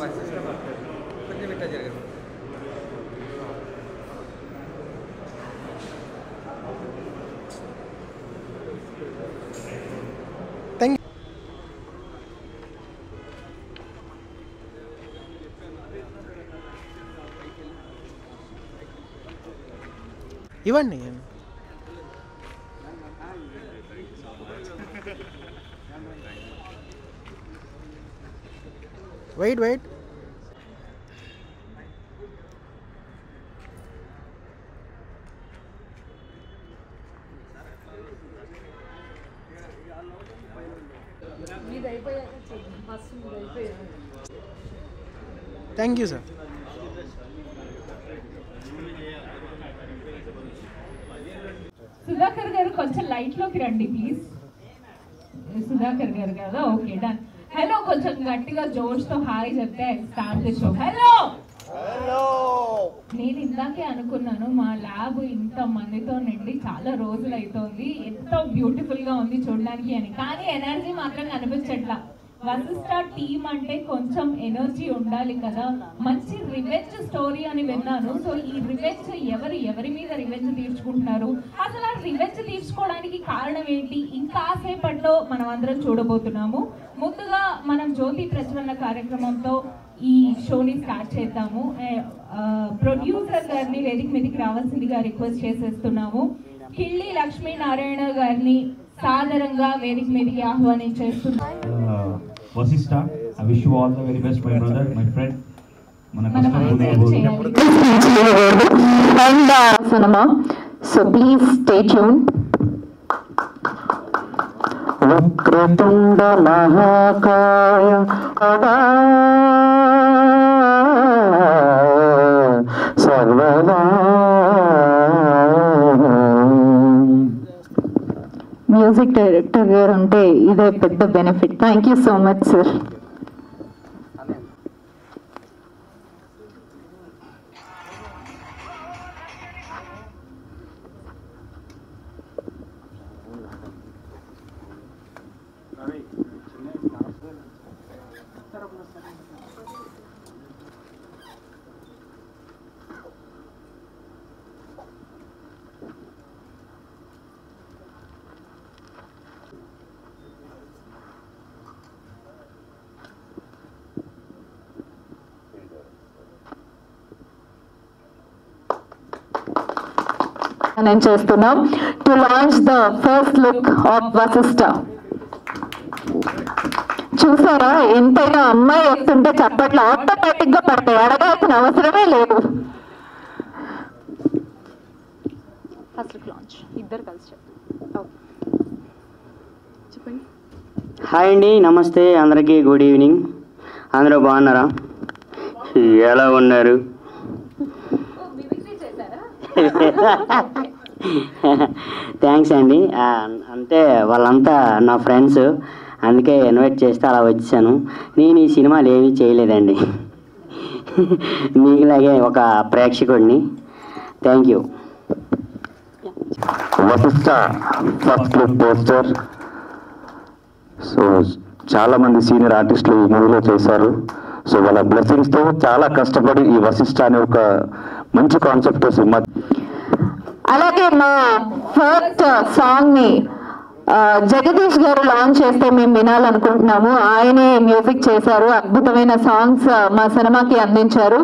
కొంచెం ఇట్లా జరగదు. Thank you. ఇవ్వండి. Wait wait. Thank you sir. Sudhakar garu కొంచెం లైట్ లోకి రండి ప్లీజ్. సుధాకర్ గారు కదా, ఓకే డన్. హలో, కొంచెం గట్టిగా జోష్ తో హాయ్ చెప్తే స్టార్ట్ ది షో. హలో. నేను ఇందాకే అనుకున్నాను, మా ల్యాబ్ ఇంత మందితో నిండి చాలా రోజులు అవుతోంది, ఎంతో బ్యూటిఫుల్ గా ఉంది చూడడానికి అని, కానీ ఎనర్జీ మాత్రం కనిపించట్లా. వశిష్ఠ టీమ్ అంటే కొంచెం ఎనర్జీ ఉండాలి కదా. మంచి రివెంజ్ స్టోరీ అని విన్నాను. సో ఈ రివెంజ్ ఎవరి మీద రివెంజ్ తీర్చుకుంటున్నారు, అసలు ఆ రివెంజ్ తీర్చుకోవడానికి కారణం ఏంటి, ఇంకాసేపట్లో మనం అందరం చూడబోతున్నాము. ముందుగా మనం జ్యోతి ప్రజ్వలన కార్యక్రమంతో ఈ షోని స్టార్ట్ చేద్దాము. ప్రొడ్యూసర్ గారిని వేదిక మీదకి రావాల్సిందిగా రిక్వెస్ట్ చేసేస్తున్నాము. కిళ్ళి లక్ష్మీనారాయణ గారిని సాదరంగా వేదిక మీదకి ఆహ్వానించేస్తున్నాము. Vasishtha, I wish you all the very best, my brother, my friend. And cinema, so please stay tuned. Vakratunda Mahakaya Sarvada. Music director garu unte ide pedda benefit. Thank you so much, sir. నేను చేస్తున్నాం to launch the first look of Vashishtha. చూసారా, ఎంతైనా అమ్మాయి వస్తుంటే చప్పట్లు automatic గా పడతాయి, అడగాల్సిన అవసరమే లేదు. ఫస్ట్ లుక్ లాంచ్ ఇద్దరు కలిసి చెప్పండి. హాయ్ అండి, నమస్తే అందరికీ, గుడ్ ఈవినింగ్. అందరూ బాగున్నారా? ఎలా ఉన్నారు? థ్యాంక్స్ అండి. అంటే వాళ్ళంతా నా ఫ్రెండ్స్, అందుకే ఇన్వైట్ చేస్తే అలా వచ్చాను. నేను ఈ సినిమాలు ఏమీ చేయలేదండి, మీకులాగే ఒక ప్రేక్షకుడిని. Thank you. Vasishta first look poster. So చాలామంది సీనియర్ ఆర్టిస్టులు ఈ మూవీలో చేశారు. సో వాళ్ళ బ్లెస్సింగ్స్తో చాలా కష్టపడి ఈ వశిష్ఠ అనే ఒక మంచి కాన్సెప్ట్ సినిమా. అలాగే మా ఫస్ట్ సాంగ్ ని జగదీష్ గారు లాంచ్ చేస్తే మేము వినాలనుకుంటున్నాము. ఆయనే మ్యూజిక్ చేశారు, అద్భుతమైన సాంగ్స్ మా సినిమాకి అందించారు.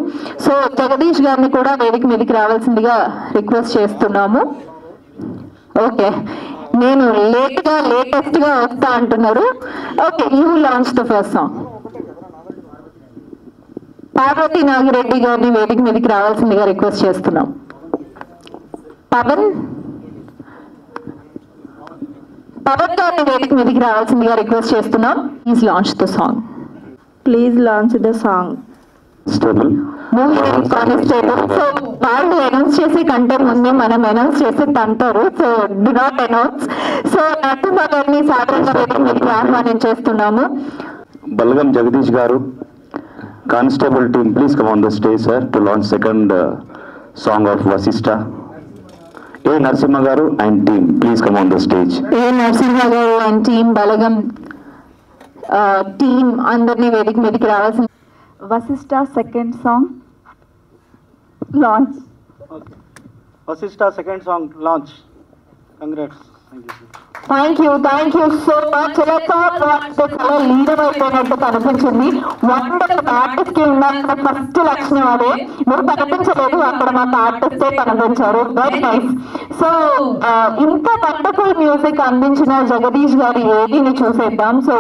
సో జగదీష్ గారిని కూడా వేదిక మీదకి రావాల్సిందిగా రిక్వెస్ట్ చేస్తున్నాము. ఓకే, నేను లేటెస్ట్ గా వస్తా అంటున్నారు. Okay, you launch the first song. Parvathi Nagireddy గారిని వేదిక మీదకి రావాల్సిందిగా రిక్వెస్ట్ చేస్తున్నాం. పవన్ గారిని వేదిక మీదకి రావాల్సిందిగా రిక్వెస్ట్ చేస్తున్నాం. Please launch the song. Please launch the song. Movie constable. So వాళ్ళు అనౌన్స్ చేసే కంటే ముందే మనం అనౌన్స్ చేసి తంటారు. So do not announce. So Narasimha garu సాధారణంగా వేదిక మీదకి ఆహ్వానం చేస్తున్నాము. Balagam Jagadeesh garu, constable team, please come on the stage sir to launch second song of Vasishta. A Narasimha garu and team, please come on the stage. A Narasimha garu and team, Balagam team అందరినీ వేదిక మీదకి రావాల్సింది. Vasishtha second song launch. Vasishtha second song launch. Congrats. Thank you so much. చాలా leader అయిపోయినట్టు కనిపించింది. Wonderful artist కి ఉన్న first లక్షణం అదే. మీరు కనిపించలేదు, అక్కడ మాకు ఆర్టిస్టే కనిపించారు. Very nice. సో ఇంత వండర్ఫుల్ మ్యూజిక్ అందించిన జగదీష్ గారి ఏదీని చూసేద్దాం. సో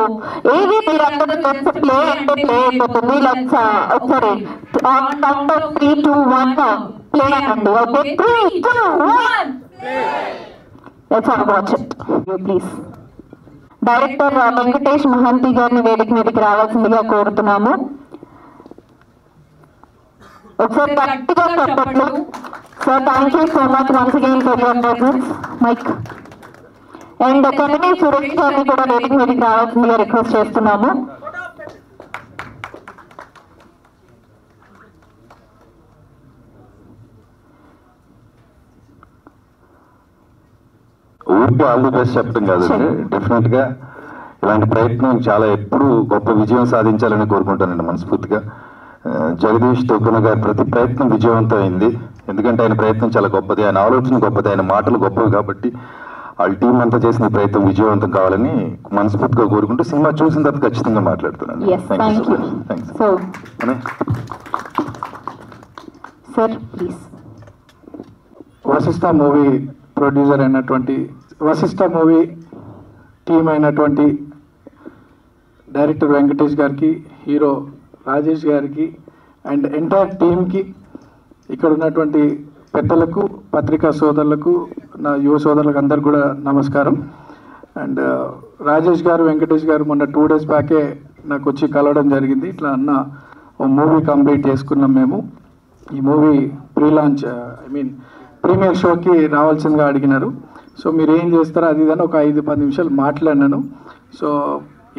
ఏది మీరు అందరూ జస్ట్ ప్లే అంటే ప్లే అయిపోతుంది. లెట్స్ ఒకసారి 3, 2, 1 ప్లే అండి. Okay, 3, 2, 1 Let's all watch it. Please. Director Venkatesh Mahanti గారిని వేదిక మీదకి రావాల్సిందిగా కోరుతున్నాము. ఒకసారి గట్టిగా చెప్పట్లు. So thank you so much once again for your presence. Mike and committee Suresh గారిని కూడా వేదిక మీదకి రావాల్సిందిగా రిక్వెస్ట్ చేస్తున్నాము. ఊరికి ఆల్ ది బెస్ట్ చెప్పడం కాదండి, డెఫినెట్గా ఇలాంటి ప్రయత్నం చాలా ఎప్పుడు గొప్ప విజయం సాధించాలని కోరుకుంటానండి మనస్ఫూర్తిగా. జగదీష్ తొక్కున గారి ప్రతి ప్రయత్నం విజయవంతమైంది. ఎందుకంటే ఆయన ప్రయత్నం చాలా గొప్పది, ఆయన ఆలోచన గొప్పది, ఆయన మాటలు గొప్పవి. కాబట్టి వాళ్ళ టీం అంతా చేసిన ప్రయత్నం విజయవంతం కావాలని మనస్ఫూర్తిగా కోరుకుంటూ సినిమా చూసిన తర్వాత ఖచ్చితంగా మాట్లాడుతున్నాను. వశిష్ఠ మూవీ ప్రొడ్యూసర్ అయినటువంటి, వశిష్ఠ మూవీ టీం అయినటువంటి డైరెక్టర్ వెంకటేష్ గారికి, హీరో రాజేష్ గారికి అండ్ ఎంటైర్ టీమ్కి, ఇక్కడ ఉన్నటువంటి పెద్దలకు, పత్రికా సోదరులకు, నా యువ సోదరులకు అందరు కూడా నమస్కారం. అండ్ రాజేష్ గారు, వెంకటేష్ గారు మొన్న 2 days బ్యాకే నాకు వచ్చి కలవడం జరిగింది. ఇట్లా అన్న ఓ మూవీ కంప్లీట్ చేసుకున్నాం మేము. ఈ మూవీ ప్రీలాంచ్ ప్రీమియర్ షోకి రావాల్సిందిగా అడిగినారు. సో మీరు ఏం చేస్తారో అది ఇదని ఒక 5-10 నిమిషాలు మాట్లాడినాను. సో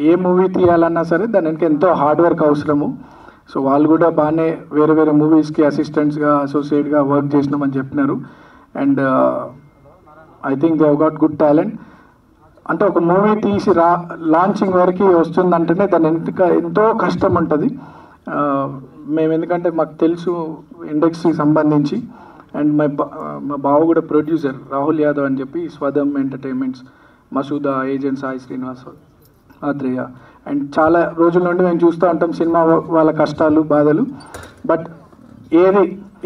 ఏ మూవీ తీయాలన్నా సరే దానికి ఎంతో హార్డ్ వర్క్ అవసరము. సో వాళ్ళు కూడా బాగానే వేరే వేరే మూవీస్కి అసిస్టెంట్స్గా, అసోసియేట్గా వర్క్ చేసినామని చెప్పినారు. And I think they have got good talent. అంటే ఒక మూవీ తీసి లాంచింగ్ వరకు వస్తుందంటేనే దాని ఎంతో కష్టం ఉంటుంది. మేము ఎందుకంటే మాకు తెలుసు ఇండస్ట్రీకి సంబంధించి. అండ్ మా బావ కూడా ప్రొడ్యూసర్ రాహుల్ యాదవ్ అని చెప్పి Swadharm entertainments, Masooda agent, Sai Srinivas, Athreya. And చాలా రోజుల నుండి మేము చూస్తూ ఉంటాం సినిమా వాళ్ళ కష్టాలు, బాధలు. బట్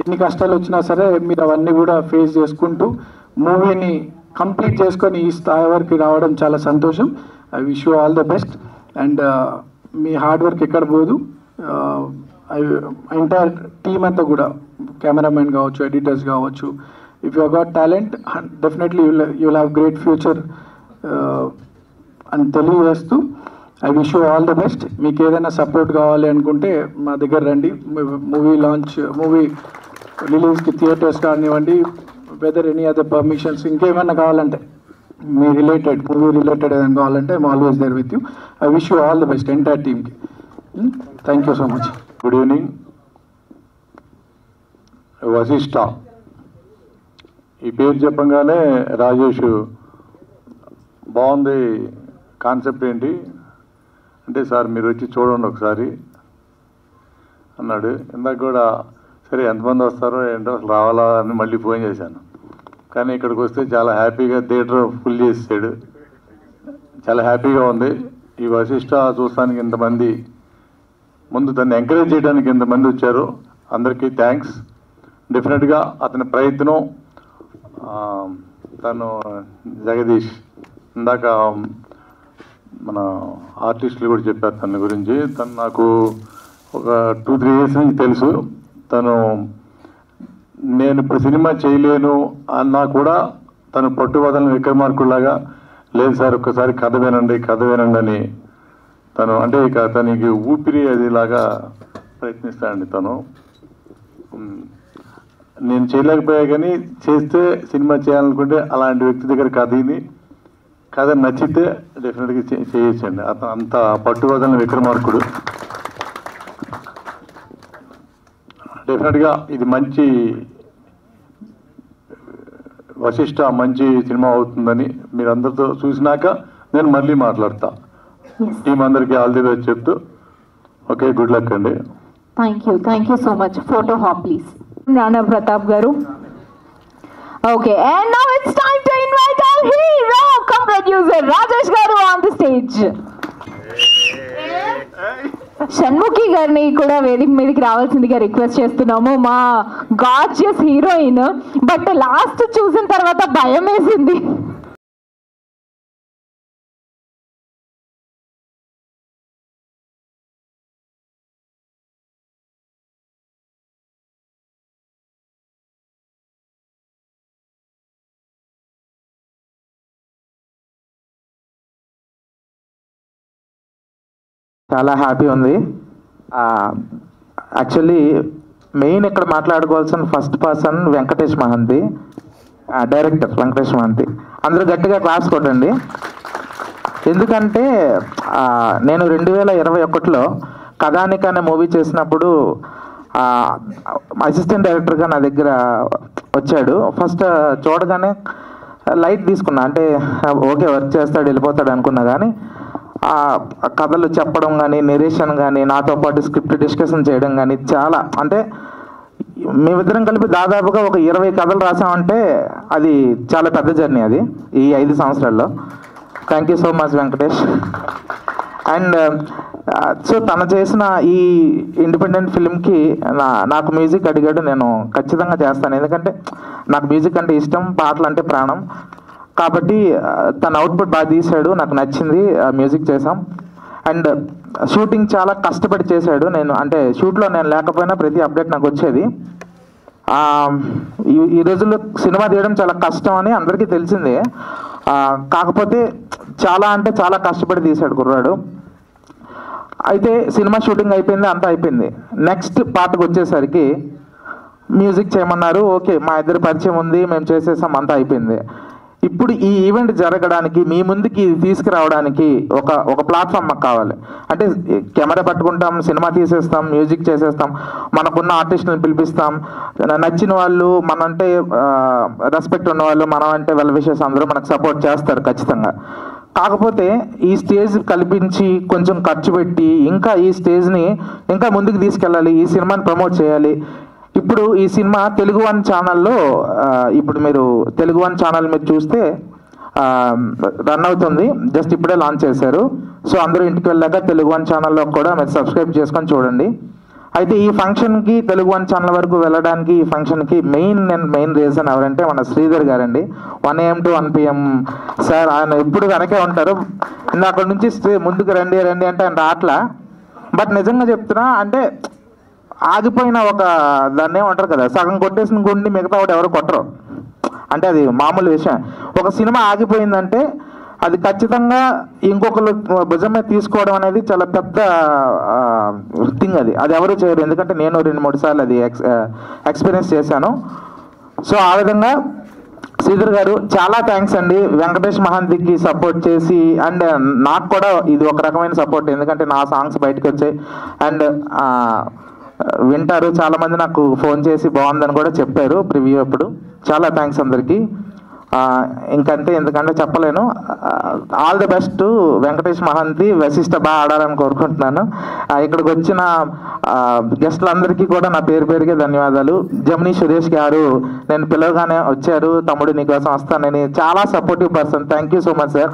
ఎన్ని కష్టాలు వచ్చినా సరే మీరు అవన్నీ కూడా ఫేస్ చేసుకుంటూ మూవీని కంప్లీట్ చేసుకొని ఈ స్థాయి వరకు రావడం చాలా సంతోషం. I wish you all the best. And me hard work ఎక్కడ పోదు. ఎంటైర్ టీమ్ అంతా కూడా, కెమెరామెన్ కావచ్చు, ఎడిటర్స్ కావచ్చు, if you got talent definitely you will have great future అని తెలియజేస్తూ I wish you all the best. మీకు ఏదైనా సపోర్ట్ కావాలి అనుకుంటే మా దగ్గర రండి. మూవీ రిలీజ్కి థియేటర్స్ కానివ్వండి, వెదర్ ఎనీ అదర్ పర్మిషన్స్, ఇంకేమైనా కావాలంటే మూవీ రిలేటెడ్ ఏదైనా కావాలంటే I'm always there with you. I wish you all the best entire టీమ్కి. Thank you so much. Good evening. Vasishta ఈ పేరు చెప్పగానే రాజేష్ బాగుంది, కాన్సెప్ట్ ఏంటి అంటే, సార్ మీరు వచ్చి చూడండి ఒకసారి అన్నాడు. ఇందాక కూడా సరే ఎంతమంది వస్తారో ఏంటో రావాలా అని మళ్ళీ ఫోన్ చేశాను. కానీ ఇక్కడికి వస్తే చాలా హ్యాపీగా థియేటర్ ఫుల్ చేసాడు. చాలా హ్యాపీగా ఉంది. ఈ వశిష్ఠ చూస్తానికి ఇంతమంది, ముందు దాన్ని ఎంకరేజ్ చేయడానికి ఇంతమంది వచ్చారు. అందరికీ థ్యాంక్స్. డెఫినెట్గా అతని ప్రయత్నం, తను జగదీష్ ఇందాక మన ఆర్టిస్టులు కూడా చెప్పారు తన గురించి. తను నాకు ఒక 2-3 years నుంచి తెలుసు. తను నేను ఇప్పుడు సినిమా చేయలేను అన్నా కూడా తను పట్టుబదలని విక్రమార్కుల్లాగా, లేదు సార్ ఒక్కసారి కథ వినండి అని తను, అంటే ఇక తనకి ఊపిరి అదిలాగా ప్రయత్నిస్తాడండి తను. నేను చేయలేకపోయా కానీ చేస్తే సినిమా చేయాలనుకుంటే అలాంటి వ్యక్తి దగ్గర కథ నచ్చితే డెఫినెట్గా చేయొచ్చండి. అతను అంత పట్టుబదలని విక్రమార్కుడు. డెఫినెట్గా ఇది మంచి వశిష్ఠ మంచి సినిమా అవుతుందని మీరందరితో చూసినాక నేను మళ్ళీ మాట్లాడతా. టీం అందరికీ ఆల్ ది బెస్ట్ చెప్తూ ఓకే, గుడ్ లక్ అండి. Thank you so much. Photo hop please. Rana Pratap గారు. Okay, and now it's time to invite our hero, co-producer Rajesh garu on the stage. Shanmukhi గారిని కూడా వేదిక మీదకి రావాల్సిందిగా రిక్వెస్ట్ చేస్తున్నాము. మా గార్జియస్ హీరోయిన్, బట్ లాస్ట్ చూసిన తర్వాత భయం వేసింది. చాలా హ్యాపీ ఉంది. యాక్చువల్లీ మెయిన్ ఇక్కడ మాట్లాడుకోవాల్సిన first person Venkatesh Mahanti, director Venkatesh Mahanti. అందరూ గట్టిగా క్లాస్ కొట్టండి. ఎందుకంటే నేను 2021లో కథానిక అనే మూవీ చేసినప్పుడు అసిస్టెంట్ డైరెక్టర్గా నా దగ్గర వచ్చాడు. ఫస్ట్ చూడగానే లైట్ తీసుకున్నా, అంటే ఓకే వర్క్ చేస్తాడు వెళ్ళిపోతాడు అనుకున్నా. కానీ కథలు చెప్పడం కానీ, నెరేషన్ కానీ, నాతో పాటు స్క్రిప్ట్ డిస్కషన్ చేయడం కానీ చాలా, అంటే మేమిద్దరం కలిపి దాదాపుగా ఒక 20 కథలు రాసామంటే అది చాలా పెద్ద జర్నీ అది ఈ 5 సంవత్సరాల్లో. Thank you so much Venkatesh. And so తను చేసిన ఈ ఇండిపెండెంట్ ఫిల్మ్కి నాకు మ్యూజిక్ అడిగాడు. నేను ఖచ్చితంగా చేస్తాను, ఎందుకంటే నాకు మ్యూజిక్ అంటే ఇష్టం, పాటలు అంటే ప్రాణం. కాబట్టి తన అవుట్పుట్ బాగా తీశాడు, నాకు నచ్చింది, మ్యూజిక్ చేసాం. అండ్ షూటింగ్ చాలా కష్టపడి చేశాడు. నేను అంటే షూట్లో నేను లేకపోయినా ప్రతి అప్డేట్ నాకు వచ్చేది. ఈ రోజుల్లో సినిమా తీయడం చాలా కష్టం అని అందరికీ తెలిసిందే. కాకపోతే చాలా అంటే చాలా కష్టపడి తీశాడు కుర్రాడు. అయితే సినిమా షూటింగ్ అయిపోయింది, అంతా అయిపోయింది. నెక్స్ట్ పార్ట్కి వచ్చేసరికి మ్యూజిక్ చేయమన్నారు. ఓకే, మా ఇద్దరు పరిచయం ఉంది, మేము చేసేసాం, అంతా అయిపోయింది. ఇప్పుడు ఈ ఈవెంట్ జరగడానికి, మీ ముందుకి తీసుకురావడానికి ఒక ప్లాట్ఫామ్ మాకు కావాలి. అంటే కెమెరా పట్టుకుంటాం, సినిమా తీసేస్తాం, మ్యూజిక్ చేసేస్తాం, మనకున్న ఆర్టిస్టులను పిలిపిస్తాం, నచ్చిన వాళ్ళు, మనంటే రెస్పెక్ట్ ఉన్న వాళ్ళు, మనం అంటే వెల్ విషెస్ అందరూ మనకు సపోర్ట్ చేస్తారు ఖచ్చితంగా. కాకపోతే ఈ స్టేజ్ కల్పించి కొంచెం ఖర్చు పెట్టి ఇంకా ఈ స్టేజ్ని ఇంకా ముందుకు తీసుకెళ్ళాలి, ఈ సినిమాని ప్రమోట్ చేయాలి. ఇప్పుడు ఈ సినిమా తెలుగు వన్ ఛానల్లో, ఇప్పుడు మీరు తెలుగు వన్ ఛానల్ మీరు చూస్తే రన్ అవుతుంది, జస్ట్ ఇప్పుడే లాంచ్ చేశారు. సో అందరూ ఇంటికి వెళ్ళాక తెలుగు వన్ ఛానల్లో కూడా మీరు సబ్స్క్రైబ్ చేసుకొని చూడండి. అయితే ఈ ఫంక్షన్కి, తెలుగు వన్ ఛానల్ వరకు వెళ్ళడానికి, ఈ ఫంక్షన్కి మెయిన్ రీజన్ ఎవరంటే మన శ్రీధర్ గారండి. 1 AM to 1 PM సార్, ఆయన ఎప్పుడు వెనకే ఉంటారు. అక్కడి నుంచి ముందుకు రండి రండి అంటే ఆయన రాట్లా. బట్ నిజంగా చెప్తున్నా, అంటే ఆగిపోయిన ఒక దాన్ని ఏమంటారు కదా, సగం కొట్టేసిన గుండి మిగతా వాడు ఎవరు కొట్టరు, అంటే అది మామూలు విషయం. ఒక సినిమా ఆగిపోయిందంటే అది ఖచ్చితంగా ఇంకొకరు భుజం మీద తీసుకోవడం అనేది చాలా పెద్ద థింగ్. అది ఎవరు చేయరు, ఎందుకంటే నేను 2-3 సార్లు అది ఎక్స్పీరియన్స్ చేశాను. సో ఆ విధంగా శ్రీధర్ గారు చాలా థ్యాంక్స్ అండి. వెంకటేష్ మహంతికి సపోర్ట్ చేసి, అండ్ నాకు కూడా ఇది ఒక రకమైన సపోర్ట్, ఎందుకంటే నా సాంగ్స్ బయటకు వచ్చాయి అండ్ వింటారు. చాలామంది నాకు ఫోన్ చేసి బాగుందని కూడా చెప్పారు ప్రివ్యూ అప్పుడు. చాలా థ్యాంక్స్ అందరికీ. ఇంకంతే, ఎందుకంటే చెప్పలేను. All the best Venkatesh Mahanthi, Vashishtha బాగా ఆడాలని కోరుకుంటున్నాను. ఇక్కడికి వచ్చిన గెస్టులందరికీ కూడా నా పేరుగా ధన్యవాదాలు. జమినీ సురేష్ గారు నేను పిలవగానే వచ్చారు, తమ్ముడు నీకోసం వస్తానని. చాలా supportive person. Thank you so much sir.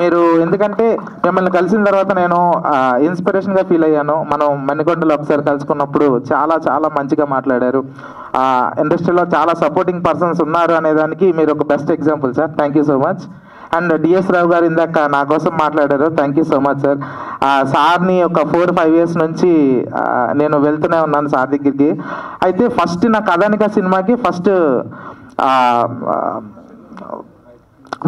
మీరు ఎందుకంటే మిమ్మల్ని కలిసిన తర్వాత నేను ఇన్స్పిరేషన్గా ఫీల్ అయ్యాను. మనం మణికొండలో ఒకసారి కలుసుకున్నప్పుడు చాలా మంచిగా మాట్లాడారు. ఇండస్ట్రీలో చాలా సపోర్టింగ్ పర్సన్స్ ఉన్నారు అనేదానికి మీరు ఒక best example sir. Thank you so much. And DS Rao garu ఇందాక నా కోసం మాట్లాడారు. Thank you so much sir. సార్ని ఒక 4-5 years నుంచి నేను వెళ్తూనే ఉన్నాను సార్ దగ్గరికి. అయితే ఫస్ట్ నా కథానిక సినిమాకి ఫస్ట్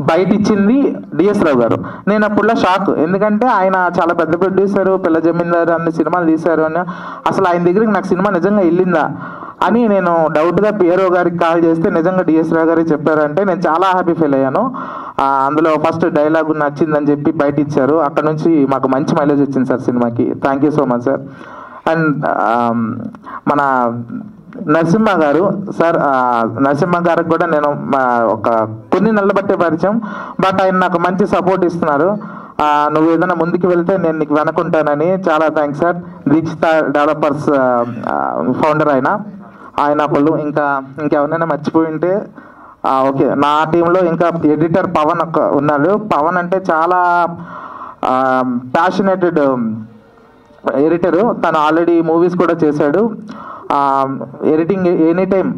బయట ఇచ్చింది డిఎస్ రావు గారు. నేను అప్పుడులో షాక్, ఎందుకంటే ఆయన చాలా పెద్ద ప్రొడ్యూసరు, పిల్ల జమీందారు అన్ని సినిమాలు తీశారు అని. అసలు ఆయన దగ్గరికి నాకు సినిమా నిజంగా వెళ్ళిందా అని నేను డౌట్గా పిఆర్ఓ గారికి కాల్ చేస్తే నిజంగా డిఎస్ రావు గారికి చెప్పారంటే నేను చాలా హ్యాపీ ఫీల్ అయ్యాను. అందులో ఫస్ట్ డైలాగ్ నచ్చిందని చెప్పి బయట ఇచ్చారు. అక్కడ నుంచి మాకు మంచి మైలేజ్ వచ్చింది సార్ సినిమాకి. Thank you so much sir. And మన నరసింహ గారు సార్, నరసింహ గారికి కూడా నేను ఒక కొన్ని నెలలు బట్టే పరిచయం, బట్ ఆయన నాకు మంచి సపోర్ట్ ఇస్తున్నారు. నువ్వు ఏదైనా ముందుకు వెళ్తే నేను నీకు వెనకుంటానని. చాలా thanks sir. Dikshita developers founder ఆయన ఒకళ్ళు. ఇంకెవరైనా మర్చిపోయి ఉంటే ఓకే. నా టీంలో ఇంకా ఎడిటర్ పవన్ ఉన్నాడు. పవన్ అంటే చాలా ప్యాషనేటెడ్ ఎడిటరు. తను ఆల్రెడీ మూవీస్ కూడా చేశాడు. ఎడిటింగ్ ఎనీ టైం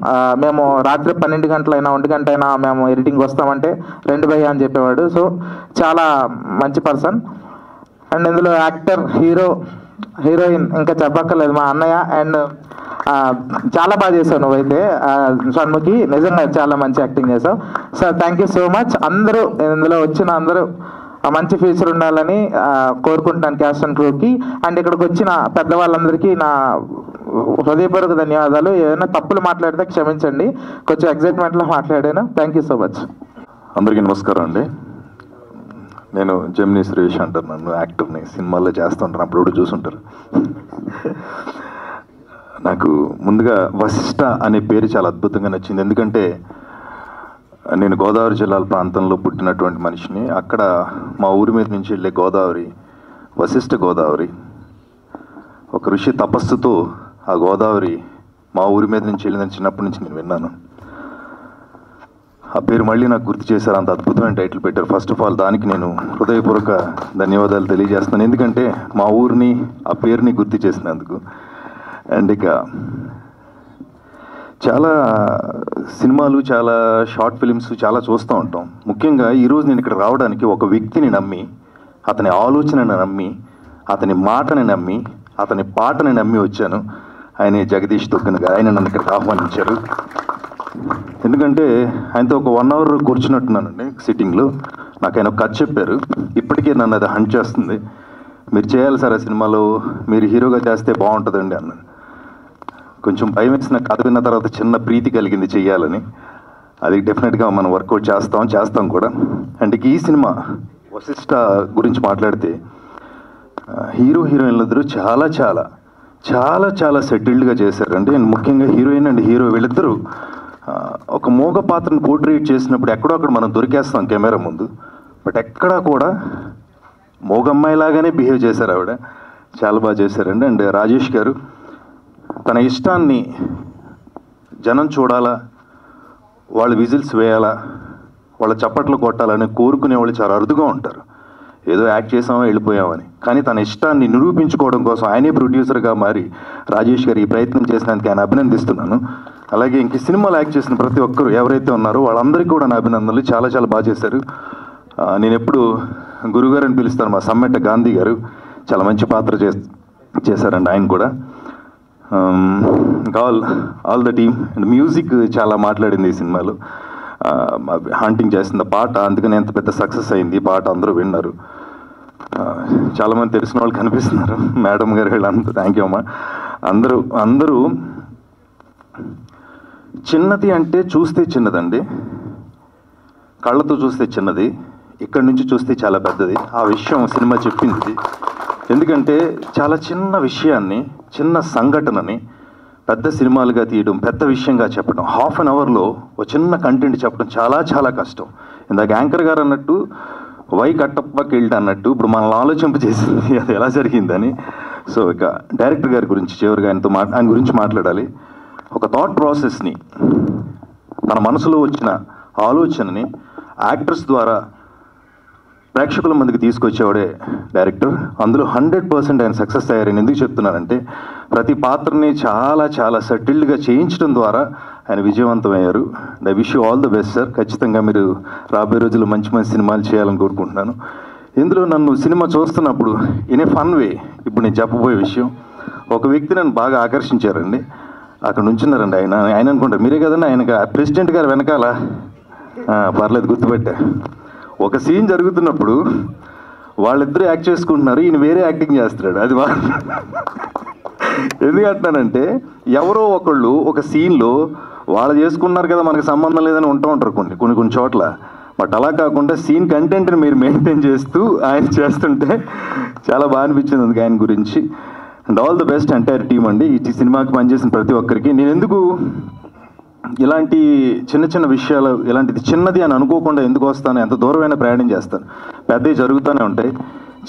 మేము రాత్రి 12 గంటలైనా 1 గంట అయినా మేము ఎడిటింగ్ వస్తామంటే 2 భయ్యా అని చెప్పేవాడు. సో చాలా మంచి పర్సన్. అండ్ ఇందులో యాక్టర్, హీరోయిన్ ఇంకా చెప్పక్కర్లేదు మా అన్నయ్య. అండ్ చాలా బాగా చేసావు నువ్వైతే షణ్ముఖి, నిజంగా చాలా మంచి యాక్టింగ్ చేసావు sir. Thank you so much. అందరూ ఇందులో వచ్చిన అందరూ మంచి ఫ్యూచర్ ఉండాలని కోరుకుంటున్నాను క్యాస్ట్ అండ్ క్రూకి. అండ్ ఇక్కడికి వచ్చిన పెద్దవాళ్ళందరికీ నా హృదయపూర్వక ధన్యవాదాలు. ఏదైనా తప్పులు మాట్లాడితే క్షమించండి, కొంచెం ఎగ్జైట్మెంట్లో మాట్లాడాను. Thank you so much. అందరికీ నమస్కారం అండి. నేను జెమినీ సురేష్ అంటారు. నన్ను యాక్టర్ని సినిమాల్లో చేస్తుంటాను, అప్పుడు కూడా చూసుంటారు. నాకు ముందుగా వశిష్ఠ అనే పేరు చాలా అద్భుతంగా నచ్చింది. ఎందుకంటే నేను గోదావరి జిల్లాల ప్రాంతంలో పుట్టినటువంటి మనిషిని. అక్కడ మా ఊరి మీద నుంచి వెళ్ళే గోదావరి వశిష్ఠ గోదావరి. ఒక ఋషి తపస్సుతో ఆ గోదావరి మా ఊరి మీద నుంచి వెళ్ళిందని చిన్నప్పటి నుంచి నేను విన్నాను. ఆ పేరు మళ్ళీ నాకు గుర్తు చేశారు, అంత అద్భుతమైన టైటిల్ పెట్టారు. ఫస్ట్ ఆఫ్ ఆల్ దానికి నేను హృదయపూర్వక ధన్యవాదాలు తెలియజేస్తున్నాను. ఎందుకంటే మా ఊరిని ఆ పేరుని గుర్తు చేసినందుకు. అండ్ ఇక చాలా సినిమాలు, చాలా షార్ట్ ఫిలిమ్స్ చాలా చూస్తూ ఉంటాం. ముఖ్యంగా ఈరోజు నేను ఇక్కడ రావడానికి ఒక వ్యక్తిని నమ్మి, అతని ఆలోచనని నమ్మి, అతని మాటని నమ్మి, అతని పాటని నమ్మి వచ్చాను. ఆయన జగదీష్ దుగ్గన్ గారు. ఆయన నన్ను ఇక్కడికి ఆహ్వానించారు. ఎందుకంటే ఆయనతో ఒక 1 hour కూర్చున్నట్టున్నానండి సిట్టింగ్లో. నాకు ఆయన ఒక కథ చెప్పారు. ఇప్పటికే నన్ను అది హంట్ చేస్తుంది. మీరు చేయాలి సార్ ఆ సినిమాలో, మీరు హీరోగా చేస్తే బాగుంటుందండి అన్నాను. కొంచెం భయం వేసిన కథ విన్న తర్వాత చిన్న ప్రీతి కలిగింది చెయ్యాలని. అది డెఫినెట్గా మనం వర్కౌట్ చేస్తాం కూడా. అంటే ఈ సినిమా వశిష్ఠ గురించి మాట్లాడితే హీరోయిన్లందరూ చాలా చాలా చాలా చాలా సెటిల్డ్గా చేశారండి. ముఖ్యంగా హీరోయిన్ అండ్ హీరో వీళ్ళిద్దరూ ఒక మోగ పాత్రను పోర్ట్రేట్ చేసినప్పుడు ఎక్కడో అక్కడ మనం దొరికేస్తాం కెమెరా ముందు. బట్ ఎక్కడా కూడా మోగమ్మాయిలాగానే బిహేవ్ చేశారు ఆవిడ. చాలా బాగా చేశారండి. అండ్ రాజేష్ గారు తన ఇష్టాన్ని జనం చూడాలా, వాళ్ళు విజిల్స్ వేయాలా, వాళ్ళ చప్పట్లు కొట్టాలని కోరుకునే వాళ్ళు చాలా అరుదుగా ఉంటారు. ఏదో యాక్ట్ చేసామో వెళ్ళిపోయామని. కానీ తన ఇష్టాన్ని నిరూపించుకోవడం కోసం ఆయనే ప్రొడ్యూసర్గా మారి రాజేష్ గారు ఈ ప్రయత్నం చేసినందుకు ఆయన అభినందిస్తున్నాను. అలాగే ఇంక సినిమాలో యాక్ట్ చేసిన ప్రతి ఒక్కరు ఎవరైతే ఉన్నారో వాళ్ళందరికీ కూడా నా అభినందనలు. చాలా చాలా బాగా చేశారు. నేను ఎప్పుడు గురుగారు అని పిలుస్తాను. మా సమ్మెట గాంధీ గారు చాలా మంచి పాత్ర చేశారండి ఆయన కూడా. All the team. And music చాలా మాట్లాడింది ఈ సినిమాలో. హాంటింగ్ చేసిన పాట, అందుకని ఎంత పెద్ద సక్సెస్ అయింది ఈ పాట. అందరూ విన్నారు. చాలామంది తెలిసిన వాళ్ళు కనిపిస్తున్నారు, మేడం గారు వీళ్ళంతా. థ్యాంక్ యూ అమ్మా. అందరూ చిన్నది అంటే చూస్తే చిన్నదండి, కళ్ళతో చూస్తే చిన్నది, ఇక్కడి నుంచి చూస్తే చాలా పెద్దది. ఆ విషయం సినిమా చెప్పింది. ఎందుకంటే చాలా చిన్న విషయాన్ని, చిన్న సంఘటనని పెద్ద సినిమాలుగా తీయడం, పెద్ద విషయంగా చెప్పడం, 1/2 hourలో ఒక చిన్న కంటెంట్ చెప్పడం చాలా చాలా కష్టం. ఇందాక యాంకర్ గారు అన్నట్టు వై కట్టప్పకి వెళ్ళి అన్నట్టు ఇప్పుడు మనల్ని ఆలోచింప చేసింది అది ఎలా జరిగిందని. సో ఇక డైరెక్టర్ గారి గురించి చివరిగా ఆయన గురించి మాట్లాడాలి. ఒక థాట్ ప్రాసెస్ని, తన మనసులో వచ్చిన ఆలోచనని యాక్టర్స్ ద్వారా ప్రేక్షకుల మందికి తీసుకొచ్చేవాడే డైరెక్టర్. అందులో 100% ఆయన సక్సెస్ అయ్యారని ఎందుకు చెప్తున్నానంటే ప్రతి పాత్రని చాలా చాలా సెటిల్డ్గా చేయించడం ద్వారా ఆయన విజయవంతమయ్యారు. I wish you all the best sir. ఖచ్చితంగా మీరు రాబోయే రోజుల్లో మంచి మంచి సినిమాలు చేయాలని కోరుకుంటున్నాను. ఇందులో నన్ను సినిమా చూస్తున్నప్పుడు ఇన్ ఏ ఫన్ వే ఇప్పుడు నేను చెప్పబోయే విషయం, ఒక వ్యక్తి నన్ను బాగా ఆకర్షించారండి. అక్కడ నుంచున్నారండి ఆయన అనుకుంటారు మీరే కదండి ఆయన ప్రెసిడెంట్ గారు వెనకాల. పర్లేదు గుర్తుపెట్టా. ఒక సీన్ జరుగుతున్నప్పుడు వాళ్ళిద్దరూ యాక్ట్ చేసుకుంటున్నారు, ఈయన వేరే యాక్టింగ్ చేస్తున్నాడు. అది ఎందుకంటున్నానంటే ఎవరో ఒకళ్ళు ఒక సీన్లో వాళ్ళు చేసుకున్నారు కదా మనకు సంబంధం లేదని ఉంటారు కొన్ని చోట్ల. బట్ అలా కాకుండా సీన్ కంటెంట్ని మీరు మెయింటైన్ చేస్తూ ఆయన చేస్తుంటే చాలా బాగా అనిపించింది అందుకు ఆయన గురించి. And all the best entire team అండి. ఈ సినిమాకి పనిచేసిన ప్రతి ఒక్కరికి. నేను ఎందుకు ఇలాంటి చిన్న చిన్న విషయాలు, ఇలాంటిది చిన్నది అని అనుకోకుండా ఎందుకు వస్తాను, ఎంత దూరమైన ప్రయాణం చేస్తాను, పెద్దవి జరుగుతూనే ఉంటాయి.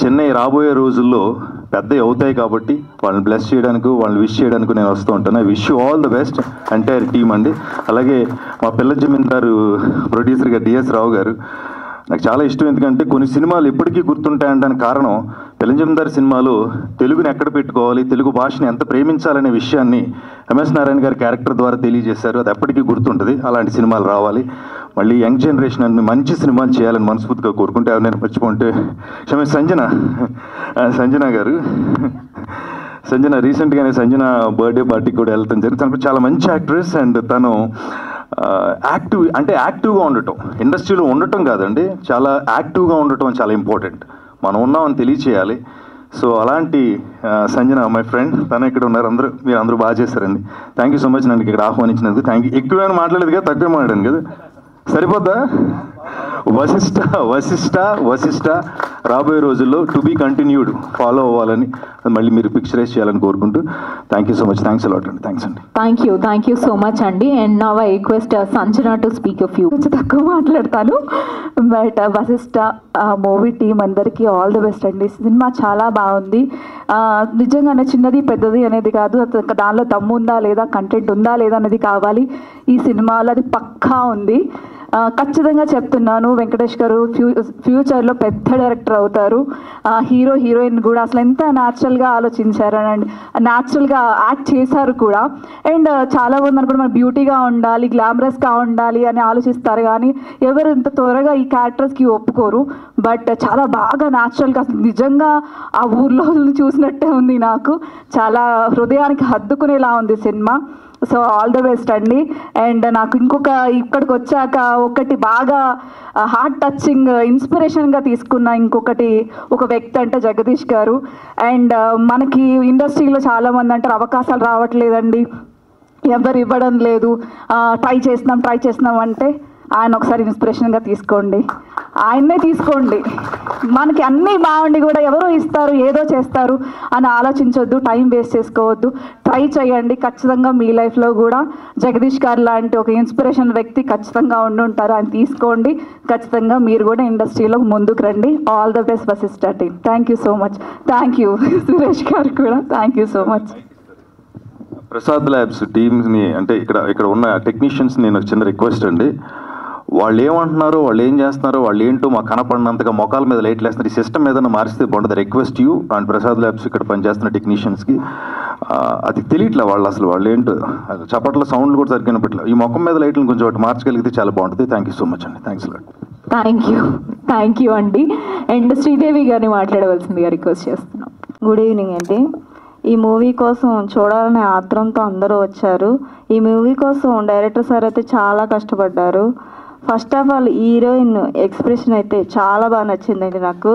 చెన్నై రాబోయే రోజుల్లో పెద్దవి అవుతాయి కాబట్టి వాళ్ళని బ్లెస్ చేయడానికి, వాళ్ళని విష్ చేయడానికి నేను వస్తూ ఉంటాను. I wish you all the best entire team అండి. అలాగే మా పిల్ల జమీందారు ప్రొడ్యూసర్గా డిఎస్ రావు గారు నాకు చాలా ఇష్టం. ఎందుకంటే కొన్ని సినిమాలు ఎప్పటికీ గుర్తుంటాయంటానికి కారణం, పిల్ల జమీందారు సినిమాలో తెలుగుని ఎక్కడ పెట్టుకోవాలి, తెలుగు భాషని ఎంత ప్రేమించాలనే విషయాన్ని ఎంఎస్ నారాయణ గారి క్యారెక్టర్ ద్వారా తెలియజేశారు. అది ఎప్పటికీ గుర్తుంటుంది. అలాంటి సినిమాలు రావాలి. మళ్ళీ యంగ్ జనరేషన్ అన్ని మంచి సినిమాలు చేయాలని మనస్ఫూర్తిగా కోరుకుంటే, ఎవరైనా మర్చిపోతే సంజన గారు రీసెంట్గానే సంజన బర్త్డే పార్టీకి కూడా వెళ్తాం జరిగింది. తనకు చాలా మంచి యాక్ట్రెస్ అండ్ తను యాక్టివ్గా ఉండటం, ఇండస్ట్రీలో ఉండటం కాదండి, చాలా యాక్టివ్గా ఉండటం చాలా ఇంపార్టెంట్. మనం ఉన్నామని తెలియచేయాలి. సో అలాంటి సంజన మై ఫ్రెండ్, తను ఇక్కడ ఉన్నారు. మీరు అందరూ బాగా చేశారండి. థ్యాంక్ యూ సో మచ్ నన్ను ఇక్కడ ఆహ్వానించినందుకు. Thank you. ఎక్కువైనా మాట్లాడలేదు కదా, తక్కువ మాట్లాడాను కదా, సరిపోద్దా? వశిష్ట రాబోయే రోజుల్లో టు బీ కంటిన్యూడ్ ఫాలో అవ్వాలని, మళ్ళీ మీరు పిక్చరైజ్ చేయాలని కోరుకుంటూ thank you so much. Thanks a lot అండి. థ్యాంక్స్ అండి. థ్యాంక్ యూ సో మచ్ అండి. And now I request Sanjana to speak of you. కొంచెం తక్కువ మాట్లాడతాను, బట్ వశిష్ట మూవీ టీమ్ అందరికీ ఆల్ ది బెస్ట్ అండి. సినిమా చాలా బాగుంది. నిజంగానే చిన్నది పెద్దది అనేది కాదు, దానిలో దమ్ము ఉందా లేదా, కంటెంట్ ఉందా లేదా అనేది కావాలి. ఈ సినిమాలో అది పక్కా ఉంది. ఖచ్చితంగా చెప్తున్నాను, వెంకటేష్ గారు ఫ్యూచర్లో పెద్ద డైరెక్టర్ అవుతారు. హీరో హీరోయిన్ కూడా అసలు ఎంత న్యాచురల్గా ఆలోచించారు అండ్ న్యాచురల్గా యాక్ట్ చేశారు కూడా. అండ్ చాలామంది అనుకుంటే మన బ్యూటీగా ఉండాలి, గ్లామరస్గా ఉండాలి అని ఆలోచిస్తారు, కానీ ఎవరు ఇంత త్వరగా ఈ క్యారెక్టర్స్కి ఒప్పుకోరు. బట్ చాలా బాగా న్యాచురల్గా, నిజంగా ఆ ఊర్లో చూసినట్టే ఉంది. నాకు చాలా హృదయానికి హత్తుకునేలా ఉంది cinema. So all the best అండి. అండ్ నాకు ఇక్కడికి వచ్చాక ఒకటి బాగా హార్ట్ టచింగ్ ఇన్స్పిరేషన్గా తీసుకున్న ఒక వ్యక్తి అంటే జగదీష్ గారు. అండ్ మనకి ఇండస్ట్రీలో చాలామంది అంటారు అవకాశాలు రావట్లేదండి, ఎవరు ఇవ్వడం లేదు, ట్రై చేస్తున్నాం అంటే ఆయన ఒకసారి ఇన్స్పిరేషన్గా తీసుకోండి, ఆయన్నే తీసుకోండి. మనకి అన్నీ బాగుండి కూడా ఎవరో ఇస్తారు, ఏదో చేస్తారు అని ఆలోచించొద్దు, టైం వేస్ట్ చేసుకోవద్దు, ట్రై చేయండి. ఖచ్చితంగా మీ లైఫ్లో కూడా జగదీష్ గారు లాంటి ఒక ఇన్స్పిరేషన్ వ్యక్తి ఖచ్చితంగా ఉండుంటారు, ఆయన తీసుకోండి. ఖచ్చితంగా మీరు కూడా ఇండస్ట్రీలో ముందుకు రండి. All the best Vashishta team. Thank you so much. Thank you Suresh garu కూడా. Thank you so much. Prasad labs టీమ్ని, అంటే ఇక్కడ ఉన్న టెక్నీషియన్స్ నేను ఒక చిన్న రిక్వెస్ట్ అండి, వాళ్ళు ఏమంటున్నారో, వాళ్ళు ఏం చేస్తున్నారో, వాళ్ళు ఏంటో మాకు కనపడినంతగా మొఖాల మీద లైట్లు వేస్తున్నారు. ఈ సిస్టమ్ ఏదైనా మారిస్తే బాగుంటుంది. Request you and Prasad labs ఇక్కడ పనిచేస్తున్న టెక్నీషియన్స్కి అది తెలియట్లే, వాళ్ళు ఏంటో చప్పట్ల సౌండ్లు కూడా సరిగ్గా వినపట్లేదు. ఈ మొఖం మీద లైట్లను కొంచెం ఒకటి మార్చగలిగితే చాలా బాగుంటుంది. థ్యాంక్ యూ సో మచ్ అండి. Thanks lot. థ్యాంక్ యూ అండి. అండ్ శ్రీదేవి గారిని మాట్లాడవలసిందిగా రిక్వెస్ట్ చేస్తున్నాం. గుడ్ ఈవినింగ్ అండి. ఈ మూవీ కోసం చూడాలనే ఆత్రంతో అందరూ వచ్చారు. ఈ మూవీ కోసం డైరెక్టర్ సార్ అయితే చాలా కష్టపడ్డారు. First of all heroine expression అయితే చాలా బాగా నచ్చిందండి నాకు.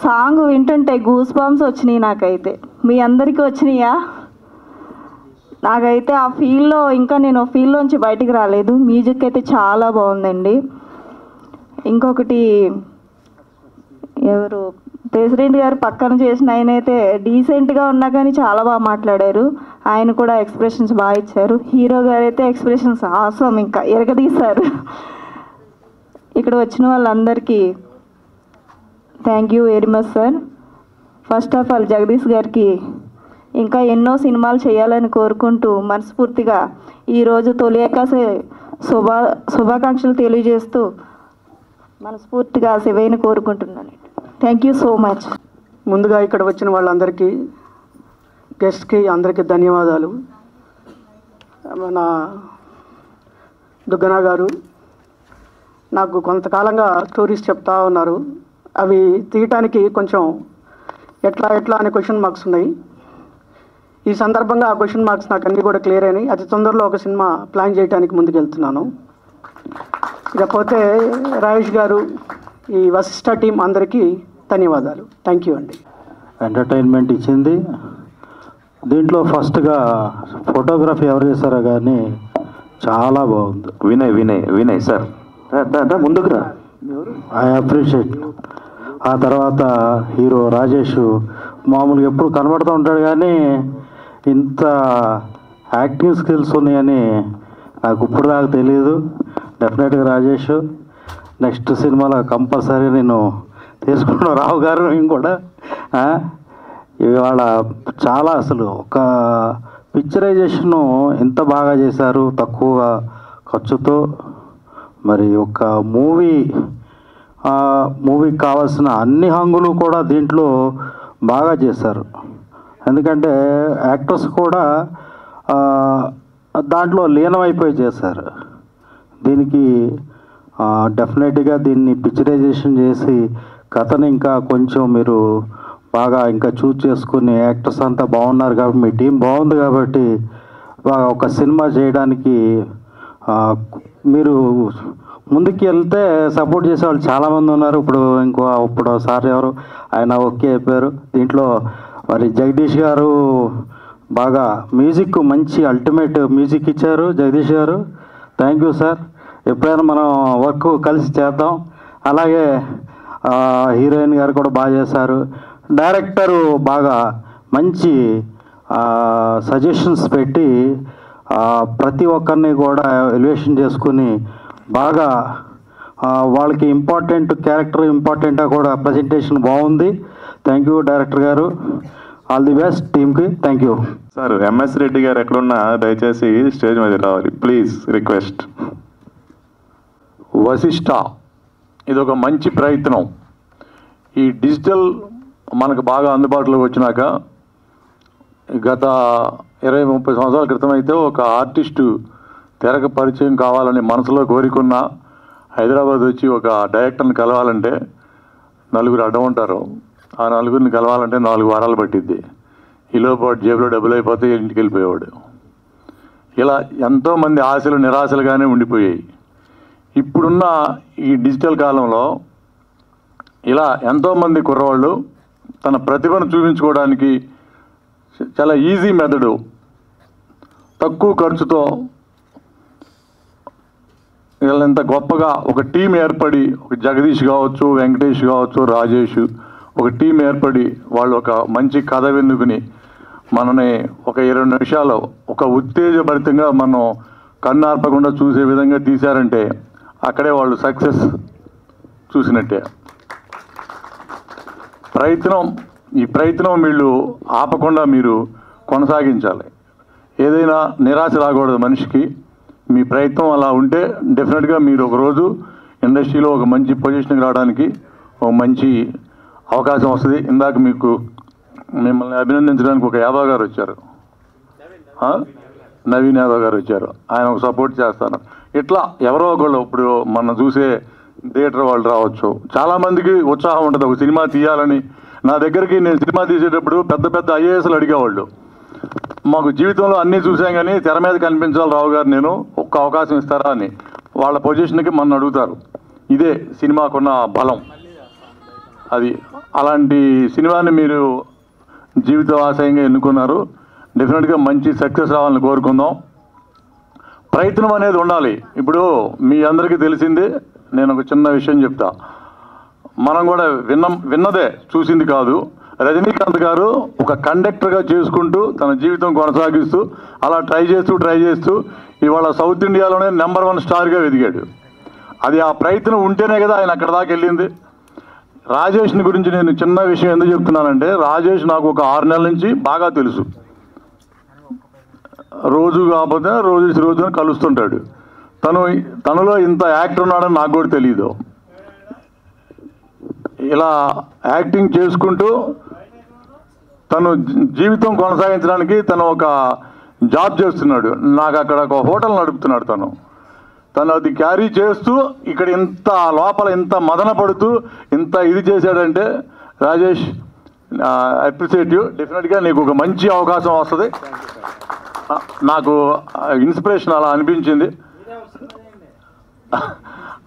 సాంగ్ వింటుంటే గూస్ బంప్స్ వచ్చినాయి నాకైతే. మీ అందరికీ వచ్చినాయా? నాకైతే ఆ ఫీల్లో ఇంకా నేను ఫీల్లోంచి బయటికి రాలేదు. మ్యూజిక్ అయితే చాలా బాగుందండి. ఇంకొకటి, ఎవరు ప్రెసిడెంట్ గారు పక్కన చేసిన ఆయన అయితే డీసెంట్గా ఉన్నా కానీ చాలా బాగా మాట్లాడారు. ఆయన కూడా ఎక్స్ప్రెషన్స్ బాగా ఇచ్చారు. హీరో గారు అయితే ఎక్స్ప్రెషన్స్ ఆసం, ఇంకా ఎరగదీశారు. ఇక్కడ వచ్చిన వాళ్ళందరికీ thank you very much sir. First of all Jagadish గారికి ఇంకా ఎన్నో సినిమాలు చేయాలని కోరుకుంటూ మనస్ఫూర్తిగా ఈరోజు తొలి ఏకాదశి శుభాకాంక్షలు తెలియజేస్తూ మనస్ఫూర్తిగా శివయ్యని కోరుకుంటున్నాను. Thank you so much. ముందుగా ఇక్కడ వచ్చిన వాళ్ళందరికీ, గెస్ట్కి అందరికీ ధన్యవాదాలు. మన దుగ్గన గారు నాకు కొంతకాలంగా స్టోరీస్ చెప్తా ఉన్నారు. అవి తీయటానికి కొంచెం ఎట్లా అనే క్వశ్చన్ మార్క్స్ ఉన్నాయి. ఈ సందర్భంగా ఆ క్వశ్చన్ మార్క్స్ నాకు అన్నీ కూడా క్లియర్ అయినాయి. అతి తొందరలో ఒక సినిమా ప్లాన్ చేయడానికి ముందుకెళ్తున్నాను. ఇకపోతే రాజేష్ గారు, ఈ వశిష్ట టీం అందరికీ ధన్యవాదాలు. థ్యాంక్ యూ అండి. ఎంటర్టైన్మెంట్ ఇచ్చింది. దీంట్లో ఫస్ట్గా ఫోటోగ్రఫీ ఎవరు చేశారో కానీ చాలా బాగుంది. వినయ్ సార్ ముందుకు రా. I appreciate. ఆ తర్వాత హీరో రాజేష్ మామూలుగా ఎప్పుడు కనబడుతూ ఉంటాడు, కానీ ఇంత యాక్టింగ్ స్కిల్స్ ఉన్నాయని నాకు ఇప్పుడు దాకా తెలియదు. డెఫినెట్గా రాజేష్ నెక్స్ట్ సినిమాలో కంపల్సరీ నేను తీసుకున్నాను. రావు గారు కూడా ఇవాళ చాలా అసలు ఒక పిక్చరైజేషను ఎంత బాగా చేశారు తక్కువ ఖర్చుతో. మరి ఒక మూవీకి కావాల్సిన అన్ని హంగులు కూడా దీంట్లో బాగా చేశారు. ఎందుకంటే యాక్టర్స్ కూడా దాంట్లో లీనమైపోయి చేశారు. దీనికి డెఫినెట్గా దీన్ని పిక్చరైజేషన్ చేసి కథను ఇంకా కొంచెం మీరు బాగా ఇంకా చూస్ చేసుకుని యాక్టర్స్ అంతా బాగున్నారు కాబట్టి మీ టీం బాగుంది కాబట్టి ఒక సినిమా చేయడానికి మీరు ముందుకు వెళ్తే సపోర్ట్ చేసే వాళ్ళు చాలామంది ఉన్నారు. ఇప్పుడు సార్ ఎవరు ఆయన ఓకే అయిపోయారు. దీంట్లో మరి జగదీష్ గారు బాగా మ్యూజిక్ మంచి అల్టిమేట్ మ్యూజిక్ ఇచ్చారు. జగదీష్ గారు థ్యాంక్ యూ సార్. ఎప్పుడైనా మనం వర్క్ కలిసి చేద్దాం. అలాగే హీరోయిన్ గారు కూడా బాగా చేశారు. డైరెక్టరు బాగా మంచి సజెషన్స్ పెట్టి ప్రతి ఒక్కరిని కూడా ఎలివేషన్ చేసుకుని బాగా వాళ్ళకి క్యారెక్టర్ ఇంపార్టెంట్గా కూడా ప్రజెంటేషన్ బాగుంది. థ్యాంక్ యూ డైరెక్టర్ గారు. ఆల్ ది బెస్ట్ టీమ్కి. Thank you sir. MS Reddy గారు ఎక్కడున్నా దయచేసి స్టేజ్ మీద రావాలి ప్లీజ్, రిక్వెస్ట్. వశిష్ఠ ఇది ఒక మంచి ప్రయత్నం. ఈ డిజిటల్ మనకు బాగా అందుబాటులోకి వచ్చినాక గత 20-30 సంవత్సరాల క్రితం అయితే ఒక ఆర్టిస్టు తెరకు పరిచయం కావాలని మనసులో కోరికున్న హైదరాబాద్ వచ్చి ఒక డైరెక్టర్ని కలవాలంటే 4 అడ్డం ఉంటారు. ఆ 4 కలవాలంటే 4 వారాలు పట్టిద్ది. ఈలోపు జేబులో డబ్బులు అయిపోతే ఇంటికి వెళ్ళిపోయేవాడు. ఇలా ఎంతోమంది ఆశలు నిరాశలుగానే ఉండిపోయాయి. ఇప్పుడున్న ఈ డిజిటల్ కాలంలో ఇలా ఎంతోమంది కుర్రవాళ్ళు తన ప్రతిభను చూపించుకోవడానికి చాలా ఈజీ మెథడు, తక్కువ ఖర్చుతో వీళ్ళంత గొప్పగా ఒక టీం ఏర్పడి, ఒక జగదీష్ కావచ్చు, వెంకటేష్ కావచ్చు, రాజేష్, ఒక టీం ఏర్పడి వాళ్ళు ఒక మంచి కథ వెన్నుకుని మనని ఒక 20 నిమిషాలు ఒక ఉత్తేజభరితంగా మనం కన్నార్పకుండా చూసే విధంగా తీశారంటే అక్కడే వాళ్ళు సక్సెస్ చూసినట్టే. ఈ ప్రయత్నం వీళ్ళు ఆపకుండా మీరు కొనసాగించాలి. ఏదైనా నిరాశ రాకూడదు మనిషికి. మీ ప్రయత్నం అలా ఉంటే డెఫినెట్గా మీరు ఒకరోజు ఇండస్ట్రీలో ఒక మంచి పొజిషన్కి రావడానికి ఒక మంచి అవకాశం వస్తుంది. ఇందాక మిమ్మల్ని అభినందించడానికి ఒక యాదవ్ గారు వచ్చారు, నవీన్ యాదవ్ గారు వచ్చారు. ఆయన ఒక సపోర్ట్ చేస్తాను. ఇట్లా ఎవరో ఒకళ్ళు ఇప్పుడు మనం చూసే థియేటర్ వాళ్ళు రావచ్చు. చాలామందికి ఉత్సాహం ఉంటుంది ఒక సినిమా తీయాలని. నా దగ్గరికి నేను సినిమా తీసేటప్పుడు పెద్ద పెద్ద ఐఏఎస్లు అడిగేవాళ్ళు, మాకు జీవితంలో అన్నీ చూసాం కానీ తెర మీద కనిపించాలి రావు గారు, నేను ఒక్క అవకాశం ఇస్తారా అని. వాళ్ళ పొజిషన్కి మన అడుగుతారు. ఇదే సినిమాకున్న బలం. అది అలాంటి సినిమాని మీరు జీవిత ఆశయంగా ఎన్నుకున్నారు. డెఫినెట్గా మంచి సక్సెస్ రావాలని కోరుకుందాం. ప్రయత్నం అనేది ఉండాలి. ఇప్పుడు మీ అందరికీ తెలిసిందే, నేను ఒక చిన్న విషయం చెప్తా. మనం కూడా విన్నదే, చూసింది కాదు. రజనీకాంత్ గారు ఒక కండక్టర్గా చేసుకుంటూ తన జీవితం కొనసాగిస్తూ అలా ట్రై చేస్తూ ఇవాళ సౌత్ ఇండియాలోనే నెంబర్ 1 స్టార్గా ఎదిగాడు. అది ఆ ప్రయత్నం ఉంటేనే కదా ఆయన అక్కడ దాకా వెళ్ళింది. రాజేష్ని గురించి నేను చిన్న విషయం ఎందుకు చెప్తున్నానంటే, రాజేష్ నాకు ఒక 6 నెలల నుంచి బాగా తెలుసు. రోజు కాకపోతే రోజున కలుస్తుంటాడు. తనలో ఇంత యాక్టర్ ఉన్నాడని నాకు కూడా తెలియదు. ఇలా యాక్టింగ్ చేసుకుంటూ తను జీవితం కొనసాగించడానికి తను ఒక జాబ్ చేస్తున్నాడు. నాకు అక్కడ ఒక హోటల్ నడుపుతున్నాడు. తను అది క్యారీ చేస్తూ ఇక్కడ ఇంత లోపల ఇంత మదన పడుతూ ఇంత ఇది చేశాడంటే, రాజేష్ అప్రిషియేట్ యూ. డెఫినెట్గా నీకు ఒక మంచి అవకాశం వస్తుంది. నాకు ఇన్స్పిరేషన్ అలా అనిపించింది.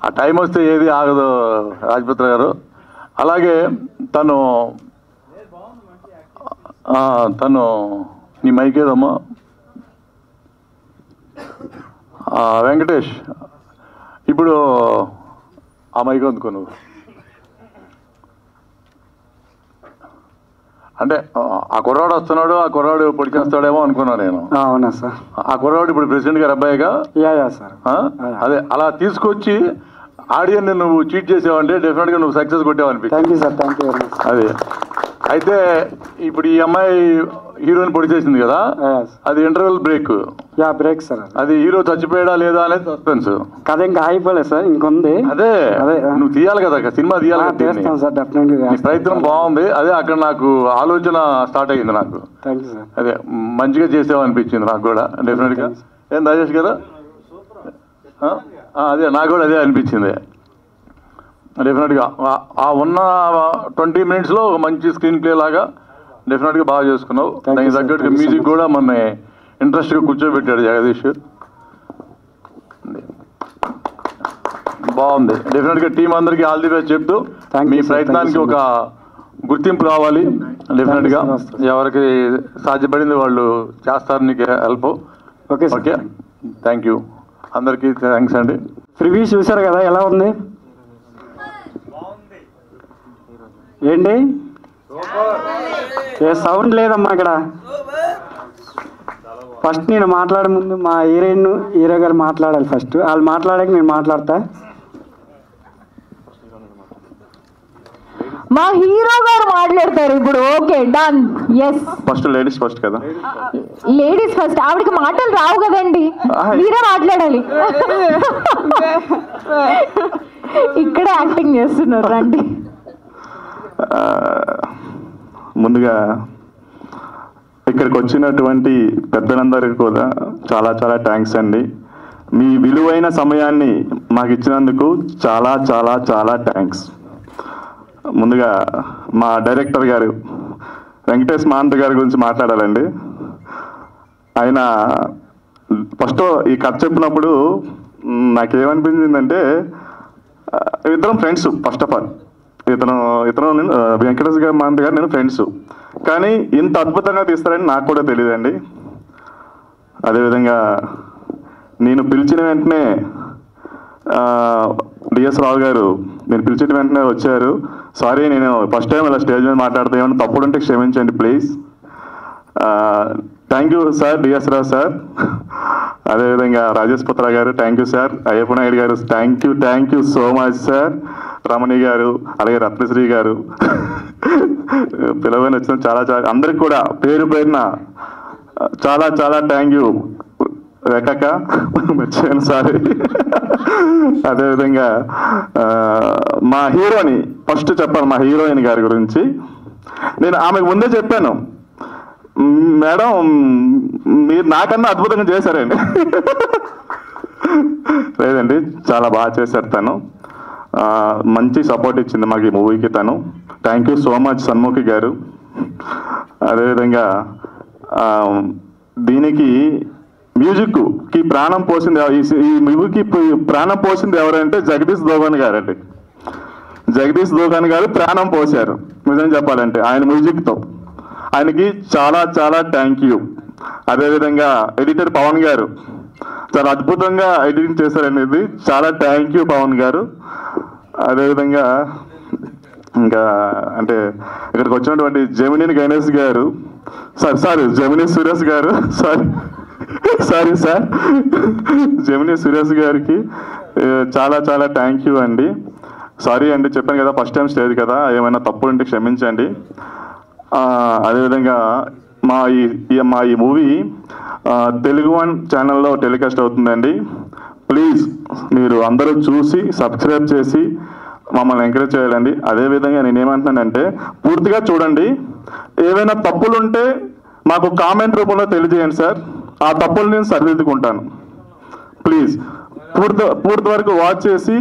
ఆ టైం వస్తే ఏది ఆగదు రాజపుత్ర గారు. అలాగే తను నీ మైకేదమ్మా వెంకటేష్, ఇప్పుడు ఆ మైక్ అందుకో నువ్వు. అంటే ఆ కుర్రాడు వస్తున్నాడు, ఆ కుర్రాడు పొడి చేస్తాడేమో అనుకున్నా నేను. అవునా సార్? ఆ కుర్రాడు ఇప్పుడు ప్రెసిడెంట్ గారు అబ్బాయిగా. Yeah sir. అదే అలా తీసుకొచ్చి ఆడియన్ నువ్వు చీట్ చేసావంటే డెఫినెట్గా నువ్వు సక్సెస్ కొట్టావనిపించింది. Thank you sir, thank you very much. అదే అయితే ఇప్పుడు ఈ అమ్మాయి హీరోయిన్ పొడి చేసింది కదా, అది interval break. Yeah break sir. అది హీరో చచ్చిపోయాడా లేదా అనేది సస్పెన్స్. కథ ఇంకా ఆగిపోలేదు సార్, ఇంకొంది. అదే నువ్వు తీయాలి కదా, సినిమా తీయాలి కదా. చేస్తాం సార్, డెఫినెట్గా. నీ ప్రయత్నం బాగుంది. అదే అక్కడ నాకు ఆలోచన స్టార్ట్ అయ్యింది నాకు. Thank you sir. అదే మంచిగా చేసావనిపించింది నాకు కూడా డెఫినెట్గా. ఏం రాజేష్ గారు? అదే నాకు కూడా అదే అనిపించింది డెఫినెట్గా. ఆ ఉన్న 20 minutesలో ఒక మంచి స్క్రీన్ ప్లే లాగా డెఫినెట్గా బాగా చేసుకున్నావు. దానికి తగ్గట్టుగా మ్యూజిక్ కూడా మన ఇంట్రెస్ట్గా కూర్చోబెట్టాడు జగదీష్. బాగుంది. డెఫినెట్గా టీం అందరికీ ఆల్ ది బెస్ట్ చెప్తూ మీ ప్రయత్నానికి ఒక గుర్తింపు రావాలి. డెఫినెట్గా ఎవరికి సాధ్యపడింది వాళ్ళు చేస్తారు నీకు help. Okay okay, thank you. అందరికీ థ్యాంక్స్ అండి. రివ్యూ చూసారు కదా, ఎలా ఉంది ఏంటి? ఏ సౌండ్ లేదమ్మా ఇక్కడ. ఫస్ట్ నేను మాట్లాడే ముందు మా హీరో గారు మాట్లాడాలి. ఫస్ట్ వాళ్ళు మాట్లాడాక నేను మాట్లాడతా. మా హీరో గారు మాట్లాడతారు ఇప్పుడు. Okay, done. Yes, first ladies first కదా. Ladies first. ఆవిడకి మాటలు రావు కదండి, మీరే మాట్లాడాలి. ఇక్కడ యాక్టింగ్ చేస్తున్నారు రండి. ముందుగా ఇక్కడికి వచ్చినటువంటి పెద్దలందరికీ కూడా చాలా చాలా థ్యాంక్స్ అండి. మీ విలువైన సమయాన్ని మాకు ఇచ్చినందుకు చాలా చాలా చాలా థ్యాంక్స్. ముందుగా మా డైరెక్టర్ గారు వెంకటేష్ మహంత్ గారి గురించి మాట్లాడాలండి. ఆయన ఫస్ట్ ఈ కథ చెప్పినప్పుడు నాకేమనిపించిందంటే, ఇద్దరం ఫ్రెండ్స్. ఫస్ట్ ఆఫ్ ఆల్ ఇతను వెంకటేష్ గారు మహంత్ గారు నేను ఫ్రెండ్స్, కానీ ఇంత అద్భుతంగా తీస్తారని నాకు కూడా తెలియదండి. అదేవిధంగా నేను పిలిచిన వెంటనే డిఎస్ రావు గారు నేను పిలిచిన వెంటనే వచ్చారు. సారీ, నేను ఫస్ట్ టైం ఇలా స్టేజ్ మీద మాట్లాడితే ఏమైనా తప్పుడు ఉంటే క్షమించండి please. Thank you sir, DS Rao sir. అదేవిధంగా Rajesh Putra garu thank you sir. Ayyappa Naidu garu thank you so much sir. Ramani garu, అలాగే రత్నశ్రీ గారు, పిలవని వచ్చిన చాలా చాలా అందరికి కూడా పేరు పేరున చాలా చాలా థ్యాంక్ యూ. రేఖక్క మర్చిపోయాను, సారీ. అదేవిధంగా మా హీరోని ఫస్ట్ చెప్పాను, మా హీరోయిన్ గారి గురించి. నేను ఆమెకు ముందే చెప్పాను, మేడం మీరు నాకన్నా అద్భుతంగా చేశారండి. లేదండి, చాలా బాగా చేశారు తను. మంచి సపోర్ట్ ఇచ్చింది మాకు ఈ మూవీకి తను. థ్యాంక్ యూ సో మచ్ సన్ముఖి గారు. అదేవిధంగా దీనికి మ్యూజిక్కి ప్రాణం పోసింది, ఈ మూవీకి ప్రాణం పోసింది ఎవరంటే జగదీష్ దోగాన్ గారండి. జగదీష్ దోగాన్ గారు ప్రాణం పోశారు నిజం చెప్పాలంటే ఆయన మ్యూజిక్తో. ఆయనకి చాలా చాలా థ్యాంక్ యూ. అదేవిధంగా ఎడిటర్ పవన్ గారు చాలా అద్భుతంగా ఎడిటింగ్ చేశారనేది చాలా థ్యాంక్ యూ పవన్ గారు. అదేవిధంగా ఇంకా అంటే ఇక్కడికి వచ్చినటువంటి జెమినీ గణేష్ గారు, సారీ జెమినీ సురేష్ గారు, సారీ సార్, జెమినీ సురేష్ గారికి చాలా చాలా థ్యాంక్ యూ అండి. సారీ అండి, చెప్పాను కదా ఫస్ట్ టైం స్టేజ్ కదా, ఏమైనా తప్పులు ఉంటే క్షమించండి. అదేవిధంగా మా ఈ మూవీ తెలుగు వన్ ఛానల్లో టెలికాస్ట్ అవుతుందండి. ప్లీజ్ మీరు అందరూ చూసి సబ్స్క్రైబ్ చేసి మమ్మల్ని ఎంకరేజ్ చేయాలండి. అదేవిధంగా నేనేమంటున్నానంటే పూర్తిగా చూడండి, ఏవైనా తప్పులు ఉంటే మాకు కామెంట్ రూపంలో తెలియజేయండి సార్, ఆ తప్పులు నేను సరిదిద్దుకుంటాను. ప్లీజ్ పూర్తి వరకు వాచ్ చేసి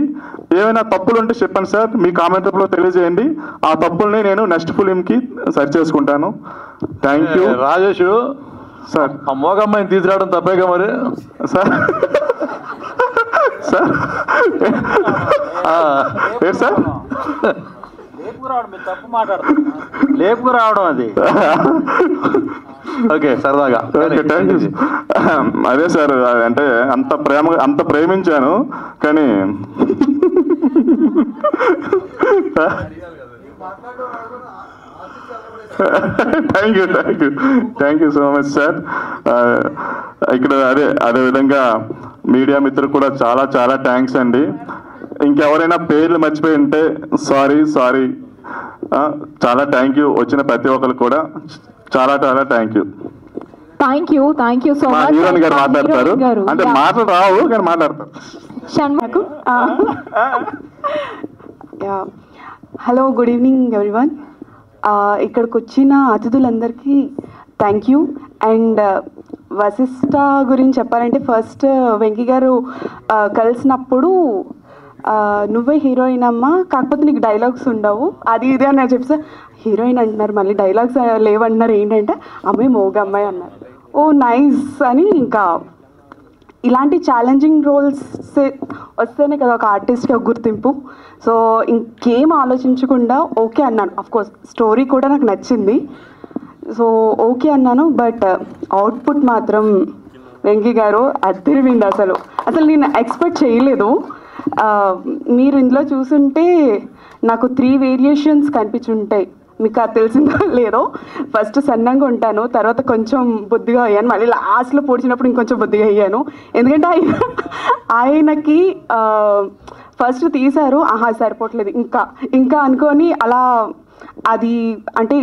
ఏమైనా తప్పులు ఉంటే చెప్పండి సార్, మీ కామెంట్ రూపంలో తెలియజేయండి. ఆ తప్పుల్ని నేను నెక్స్ట్ ఫిలింకి సరి చేసుకుంటాను. Thank you. రాజేష్ సార్, ఆ మోగమ్మాయిని తీసుకురావడం తప్పేగా మరి సార్? సార్ ఏంటి సార్? లేపుకు రావడం అది. ఓకే, సరదాగా. Okay, thank you. అదే సార్, అంటే అంత ప్రేమించాను కానీ thank you so much sir. ఇక్కడ అదేవిధంగా మీడియా మిత్రులు కూడా చాలా చాలా థ్యాంక్స్ అండి. ఇంకెవరైనా పేర్లు మర్చిపోయి ఉంటే సారీ. చాలా థ్యాంక్ యూ వచ్చిన ప్రతి ఒక్కరు కూడా చాలా చాలా thank you. Thank you so much. Heroine గారు మాట్లాడతారు, అంటే మాటలు రావు కానీ మాట్లాడతారు. Hello, good evening everyone. ఇక్కడికి వచ్చిన అతిథులందరికీ థ్యాంక్ యూ. అండ్ వశిష్ఠ గురించి చెప్పాలంటే ఫస్ట్ వెంకీ గారు కలిసినప్పుడు నువ్వే హీరోయిన్ అమ్మా, కాకపోతే నీకు డైలాగ్స్ ఉండవు అది ఇది అని చెప్పి సార్ హీరోయిన్ అంటున్నారు, మళ్ళీ డైలాగ్స్ లేవంటున్నారు, ఏంటంటే అమ్మాయి మోగ అమ్మాయి అన్నారు. ఓ నైస్ అని. ఇంకా ఇలాంటి ఛాలెంజింగ్ రోల్స్ వస్తేనే కదా ఒక ఆర్టిస్ట్కి ఒక గుర్తింపు. సో ఇంకేం ఆలోచించకుండా ఓకే అన్నాను. అఫ్కోర్స్ స్టోరీ కూడా నాకు నచ్చింది, సో ఓకే అన్నాను. బట్ అవుట్పుట్ మాత్రం వెంకీ గారు అదిరివింది. అసలు నేను ఎక్స్పెక్ట్ చేయలేదు. మీరు ఇందులో చూసుంటే నాకు 3 వేరియేషన్స్ కనిపించుంటాయి. మీకు అది తెలిసిందో లేదో. ఫస్ట్ సన్నంగా ఉంటాను, తర్వాత కొంచెం బొద్దుగా అయ్యాను, మళ్ళీ లాస్ట్లో పొడిచినప్పుడు ఇంకొంచెం బొద్దుగా అయ్యాను. ఎందుకంటే ఆయనకి ఫస్ట్ తీశారు, ఆహా సరిపోవట్లేదు ఇంకా అనుకొని అలా అది అంటే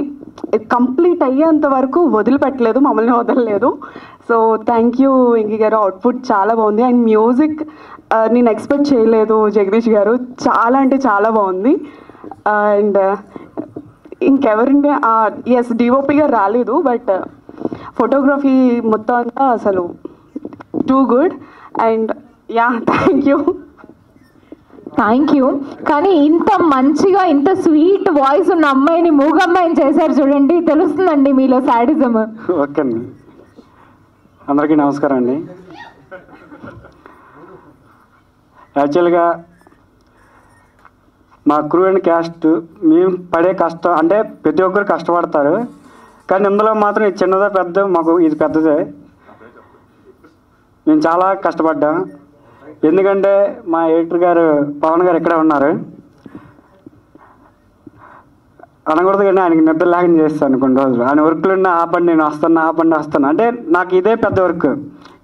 కంప్లీట్ అయ్యేంత వరకు వదిలిపెట్టలేదు, మమ్మల్ని వదలలేదు. సో థ్యాంక్ యూ వెంకీ గారు. అవుట్పుట్ చాలా బాగుంది. అండ్ మ్యూజిక్ నేను ఎక్స్పెక్ట్ చేయలేదు జగదీష్ గారు, చాలా అంటే చాలా బాగుంది. అండ్ ఇంకెవరింటే ఎస్ డిఓపి గారు రాలేదు, బట్ ఫోటోగ్రఫీ మొత్తం అంతా అసలు too good. And yeah thank you. కానీ ఇంత మంచిగా ఇంత స్వీట్ వాయిస్ ఉన్న అమ్మాయిని మూగమ్మాయిని చేశారు చూడండి, తెలుస్తుందండి మీలో సాడిజం. ఓకే అండి, అందరికీ నమస్కారం అండి. యాక్చువల్గా మా క్రూ అండ్ క్యాస్ట్ మేము పడే కష్టం అంటే ప్రతి ఒక్కరు కష్టపడతారు, కానీ ఇందులో మాత్రం ఇది చిన్నదో పెద్ద మాకు ఇది పెద్దదే. మేము చాలా కష్టపడ్డాం. ఎందుకంటే మా ఎడిటర్ గారు పవన్ గారు ఇక్కడే ఉన్నారు. అనకూడదు కానీ ఆయనకి నిద్ర లేకుండా చేస్తాను కొన్ని రోజులు. ఆయన వర్క్లు ఉన్న ఆపండి నేను వస్తాను అంటే నాకు ఇదే పెద్ద వర్క్.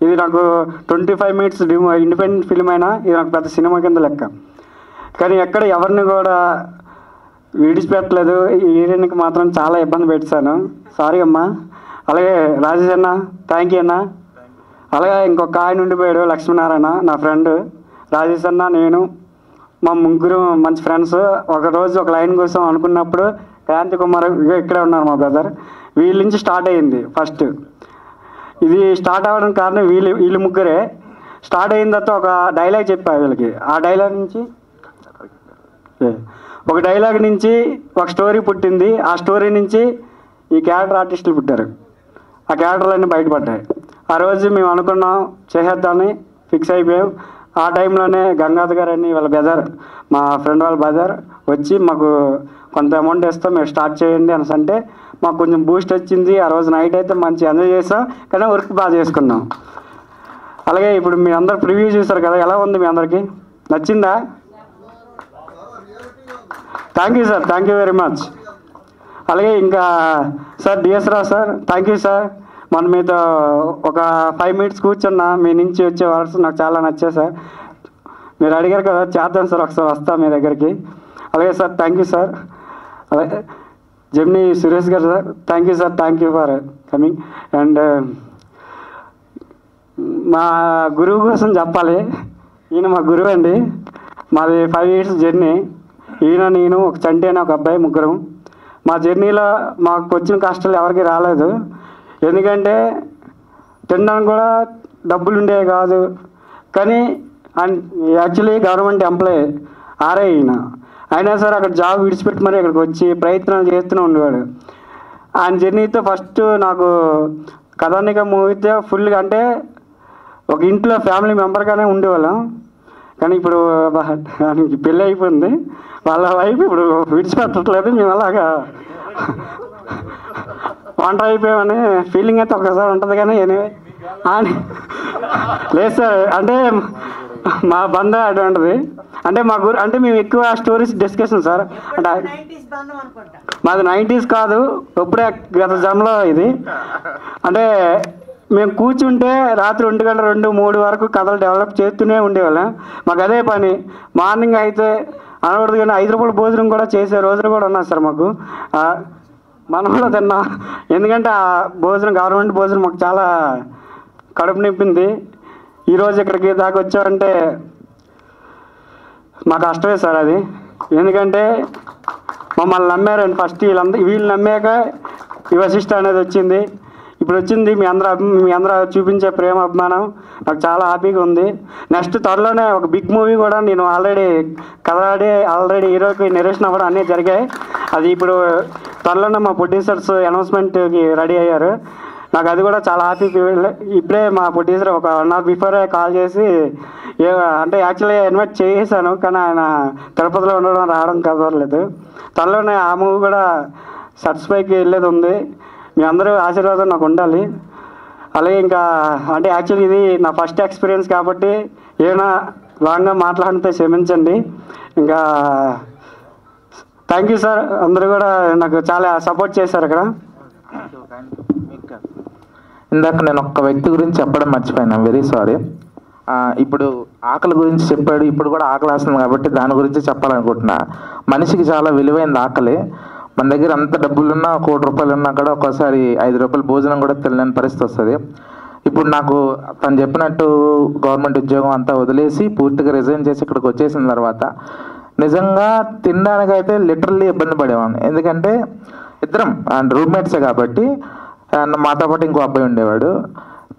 ఇది నాకు 25 మినిట్స్ ఇండిపెండెంట్ ఫిల్మ్ అయినా ఇది నాకు పెద్ద సినిమా కింద లెక్క. కానీ ఎక్కడ ఎవరిని కూడా విడిచిపెట్టలేదు. ఈ హీరోయిన్కి మాత్రం చాలా ఇబ్బంది పెట్టాను, సారీ అమ్మా. అలాగే రాజేష్ అన్న థ్యాంక్ యూ అన్న. అలాగే ఇంకొక ఆయన ఉండిపోయాడు లక్ష్మీనారాయణ, నా ఫ్రెండ్. రాజేష్ అన్న నేను మా ముగ్గురు మంచి ఫ్రెండ్స్. ఒకరోజు ఒక లైన్ కోసం అనుకున్నప్పుడు క్రాంతి కుమార్ ఇక్కడే ఉన్నారు మా బ్రదర్, వీళ్ళ నుంచి స్టార్ట్ అయ్యింది. ఫస్ట్ ఇది స్టార్ట్ అవ్వడం కారణం వీళ్ళు ముగ్గురే. స్టార్ట్ అయిన తర్వాత ఒక డైలాగ్ చెప్పా వీళ్ళకి. ఆ డైలాగ్ నుంచి ఒక స్టోరీ పుట్టింది. ఆ స్టోరీ నుంచి ఈ క్యారెక్టర్ ఆర్టిస్టులు పుట్టారు. ఆ క్యారెక్టర్లన్నీ బయటపడ్డాయి. ఆ రోజు మేము అనుకున్నాం చేసేద్దామని ఫిక్స్ అయిపోయాం. ఆ టైంలోనే గంగాధర్ గారు అని వాళ్ళ బ్రదర్, మా ఫ్రెండ్ వాళ్ళ బ్రదర్ వచ్చి మాకు కొంత అమౌంట్ ఇస్తాం మీరు స్టార్ట్ చేయండి అనేసి అంటే మాకు కొంచెం బూస్ట్ వచ్చింది. ఆ రోజు నైట్ అయితే మంచి ఎంజాయ్ చేసాం, కానీ వర్క్ బాగా చేసుకున్నాం. అలాగే ఇప్పుడు మీ అందరు ప్రివ్యూ చూసారు కదా, ఎలా ఉంది మీ అందరికీ నచ్చిందా? Thank you sir, thank you very much. అలాగే ఇంకా sir DS Rao sir thank you sir. మన మీతో ఒక 5 మినిట్స్ కూర్చున్నా, మీ నుంచి వచ్చే వర్డ్స్ నాకు చాలా నచ్చాయి సార్. మీరు అడిగారు కదా చేద్దాం సార్, ఒకసారి వస్తాం మీ దగ్గరికి. అలాగే సార్ థ్యాంక్ యూ సార్. అలాగే జెమిని సురేష్ గారు sir thank you sir, thank you for coming. And మా గురువు కోసం చెప్పాలి. ఈయన మా గురువు అండి. మాది 5 ఇయర్స్ జర్నీ. ఈయన నేను ఒక చంటి అని ఒక అబ్బాయి ముగ్గురం. మా జర్నీలో మాకు వచ్చిన కష్టాలు ఎవరికి రాలేదు. ఎందుకంటే తినడానికి కూడా డబ్బులు ఉండేవి కాదు. కానీ యాక్చువల్లీ గవర్నమెంట్ ఎంప్లాయీ ఆర్ఐ అయినా సరే అక్కడ జాబ్ విడిచిపెట్టి మరి ఇక్కడికి వచ్చి ప్రయత్నం చేస్తూనే ఉండేవాడు. ఆయన జర్నీతో ఫస్ట్ నాకు కథానిక మూవీతో ఫుల్గా అంటే ఒక ఇంట్లో ఫ్యామిలీ మెంబర్గానే ఉండేవాళ్ళం. కానీ ఇప్పుడు దానికి పెళ్ళి అయిపోయింది, వాళ్ళ వైపు ఇప్పుడు విడిచిపెట్టట్లేదు. మేము అలాగా వంట అయిపోయామని ఫీలింగ్ అయితే ఒకసారి ఉంటుంది. కానీ లేదు సార్, అంటే మా బంధం అటువంటిది. అంటే మా అంటే మేము ఎక్కువ స్టోరీస్ డిస్కషన్ సార్. అంటే మాది 90s కాదు, ఇప్పుడే గత జన్మలో ఇది. అంటే మేము కూర్చుంటే రాత్రి 1 గంట 2, 3 వరకు కథలు డెవలప్ చేస్తూనే ఉండేవాళ్ళం. మాకు అదే పని. మార్నింగ్ అయితే అనకూడదు కానీ 5 రూపాయల భోజనం కూడా చేసే రోజులు కూడా ఉన్నాయి సార్ మాకు. మనం కూడా తిన్నాం. ఎందుకంటే ఆ భోజనం, గవర్నమెంట్ భోజనం మాకు చాలా కడుపు నింపింది. ఈరోజు ఇక్కడికి దాకా వచ్చామంటే మాకు కష్టమే సార్ అది. ఎందుకంటే మమ్మల్ని నమ్మారండి ఫస్ట్. వీళ్ళు నమ్మాక ఈ వశిష్ట అనేది వచ్చింది. ఇప్పుడు వచ్చింది మీ అందరూ చూపించే ప్రేమ, అభిమానం నాకు చాలా హ్యాపీగా ఉంది. నెక్స్ట్ త్వరలోనే ఒక బిగ్ మూవీ కూడా నేను ఆల్రెడీ హీరోకి నెరేషన్ అవ్వడం అన్నీ జరిగాయి. అది ఇప్పుడు త్వరలోనే మా ప్రొడ్యూసర్స్ అనౌన్స్మెంట్కి రెడీ అయ్యారు. నాకు అది కూడా చాలా హ్యాపీ. ఇప్పుడే మా ప్రొడ్యూసర్ ఒక 1 hour బిఫోరే కాల్ చేసి అంటే యాక్చువల్గా ఇన్వైట్ చేశాను, కానీ ఆయన తిరుపతిలో ఉండడం రావడం కుదరలేదు. త్వరలోనే ఆ మూవీ కూడా సర్టిఫైకి వెళ్ళేది ఉంది. మీ అందరూ ఆశీర్వాదం నాకు ఉండాలి. అలాగే ఇంకా అంటే యాక్చువల్లీ ఇది నా ఫస్ట్ ఎక్స్పీరియన్స్ కాబట్టి ఏమైనా రాంగ్గా మాట్లాడితే క్షమించండి. ఇంకా థ్యాంక్ యూ సార్. అందరూ కూడా నాకు చాలా సపోర్ట్ చేశారు అక్కడ. ఇందాక నేను ఒక్క వ్యక్తి గురించి చెప్పడం మర్చిపోయాను, వెరీ సారీ. ఇప్పుడు ఆకలి గురించి చెప్పాడు, ఇప్పుడు కూడా ఆకలి వస్తుంది కాబట్టి దాని గురించి చెప్పాలనుకుంటున్నా. మనిషికి చాలా విలువైనది ఆకలి. మన దగ్గర అంత డబ్బులున్నా, 1 కోటి రూపాయలు ఉన్నా కూడా ఒక్కోసారి 5 రూపాయల భోజనం కూడా తినలేని పరిస్థితి వస్తుంది. ఇప్పుడు నాకు తను చెప్పినట్టు గవర్నమెంట్ ఉద్యోగం అంతా వదిలేసి పూర్తిగా రిజైన్ చేసి ఇక్కడికి వచ్చేసిన తర్వాత నిజంగా తినడానికైతే లిటరల్లీ ఇబ్బంది పడేవాడిని. ఎందుకంటే ఇద్దరం రూమ్మేట్సే కాబట్టి, మాతో పాటు ఇంకో అబ్బాయి ఉండేవాడు.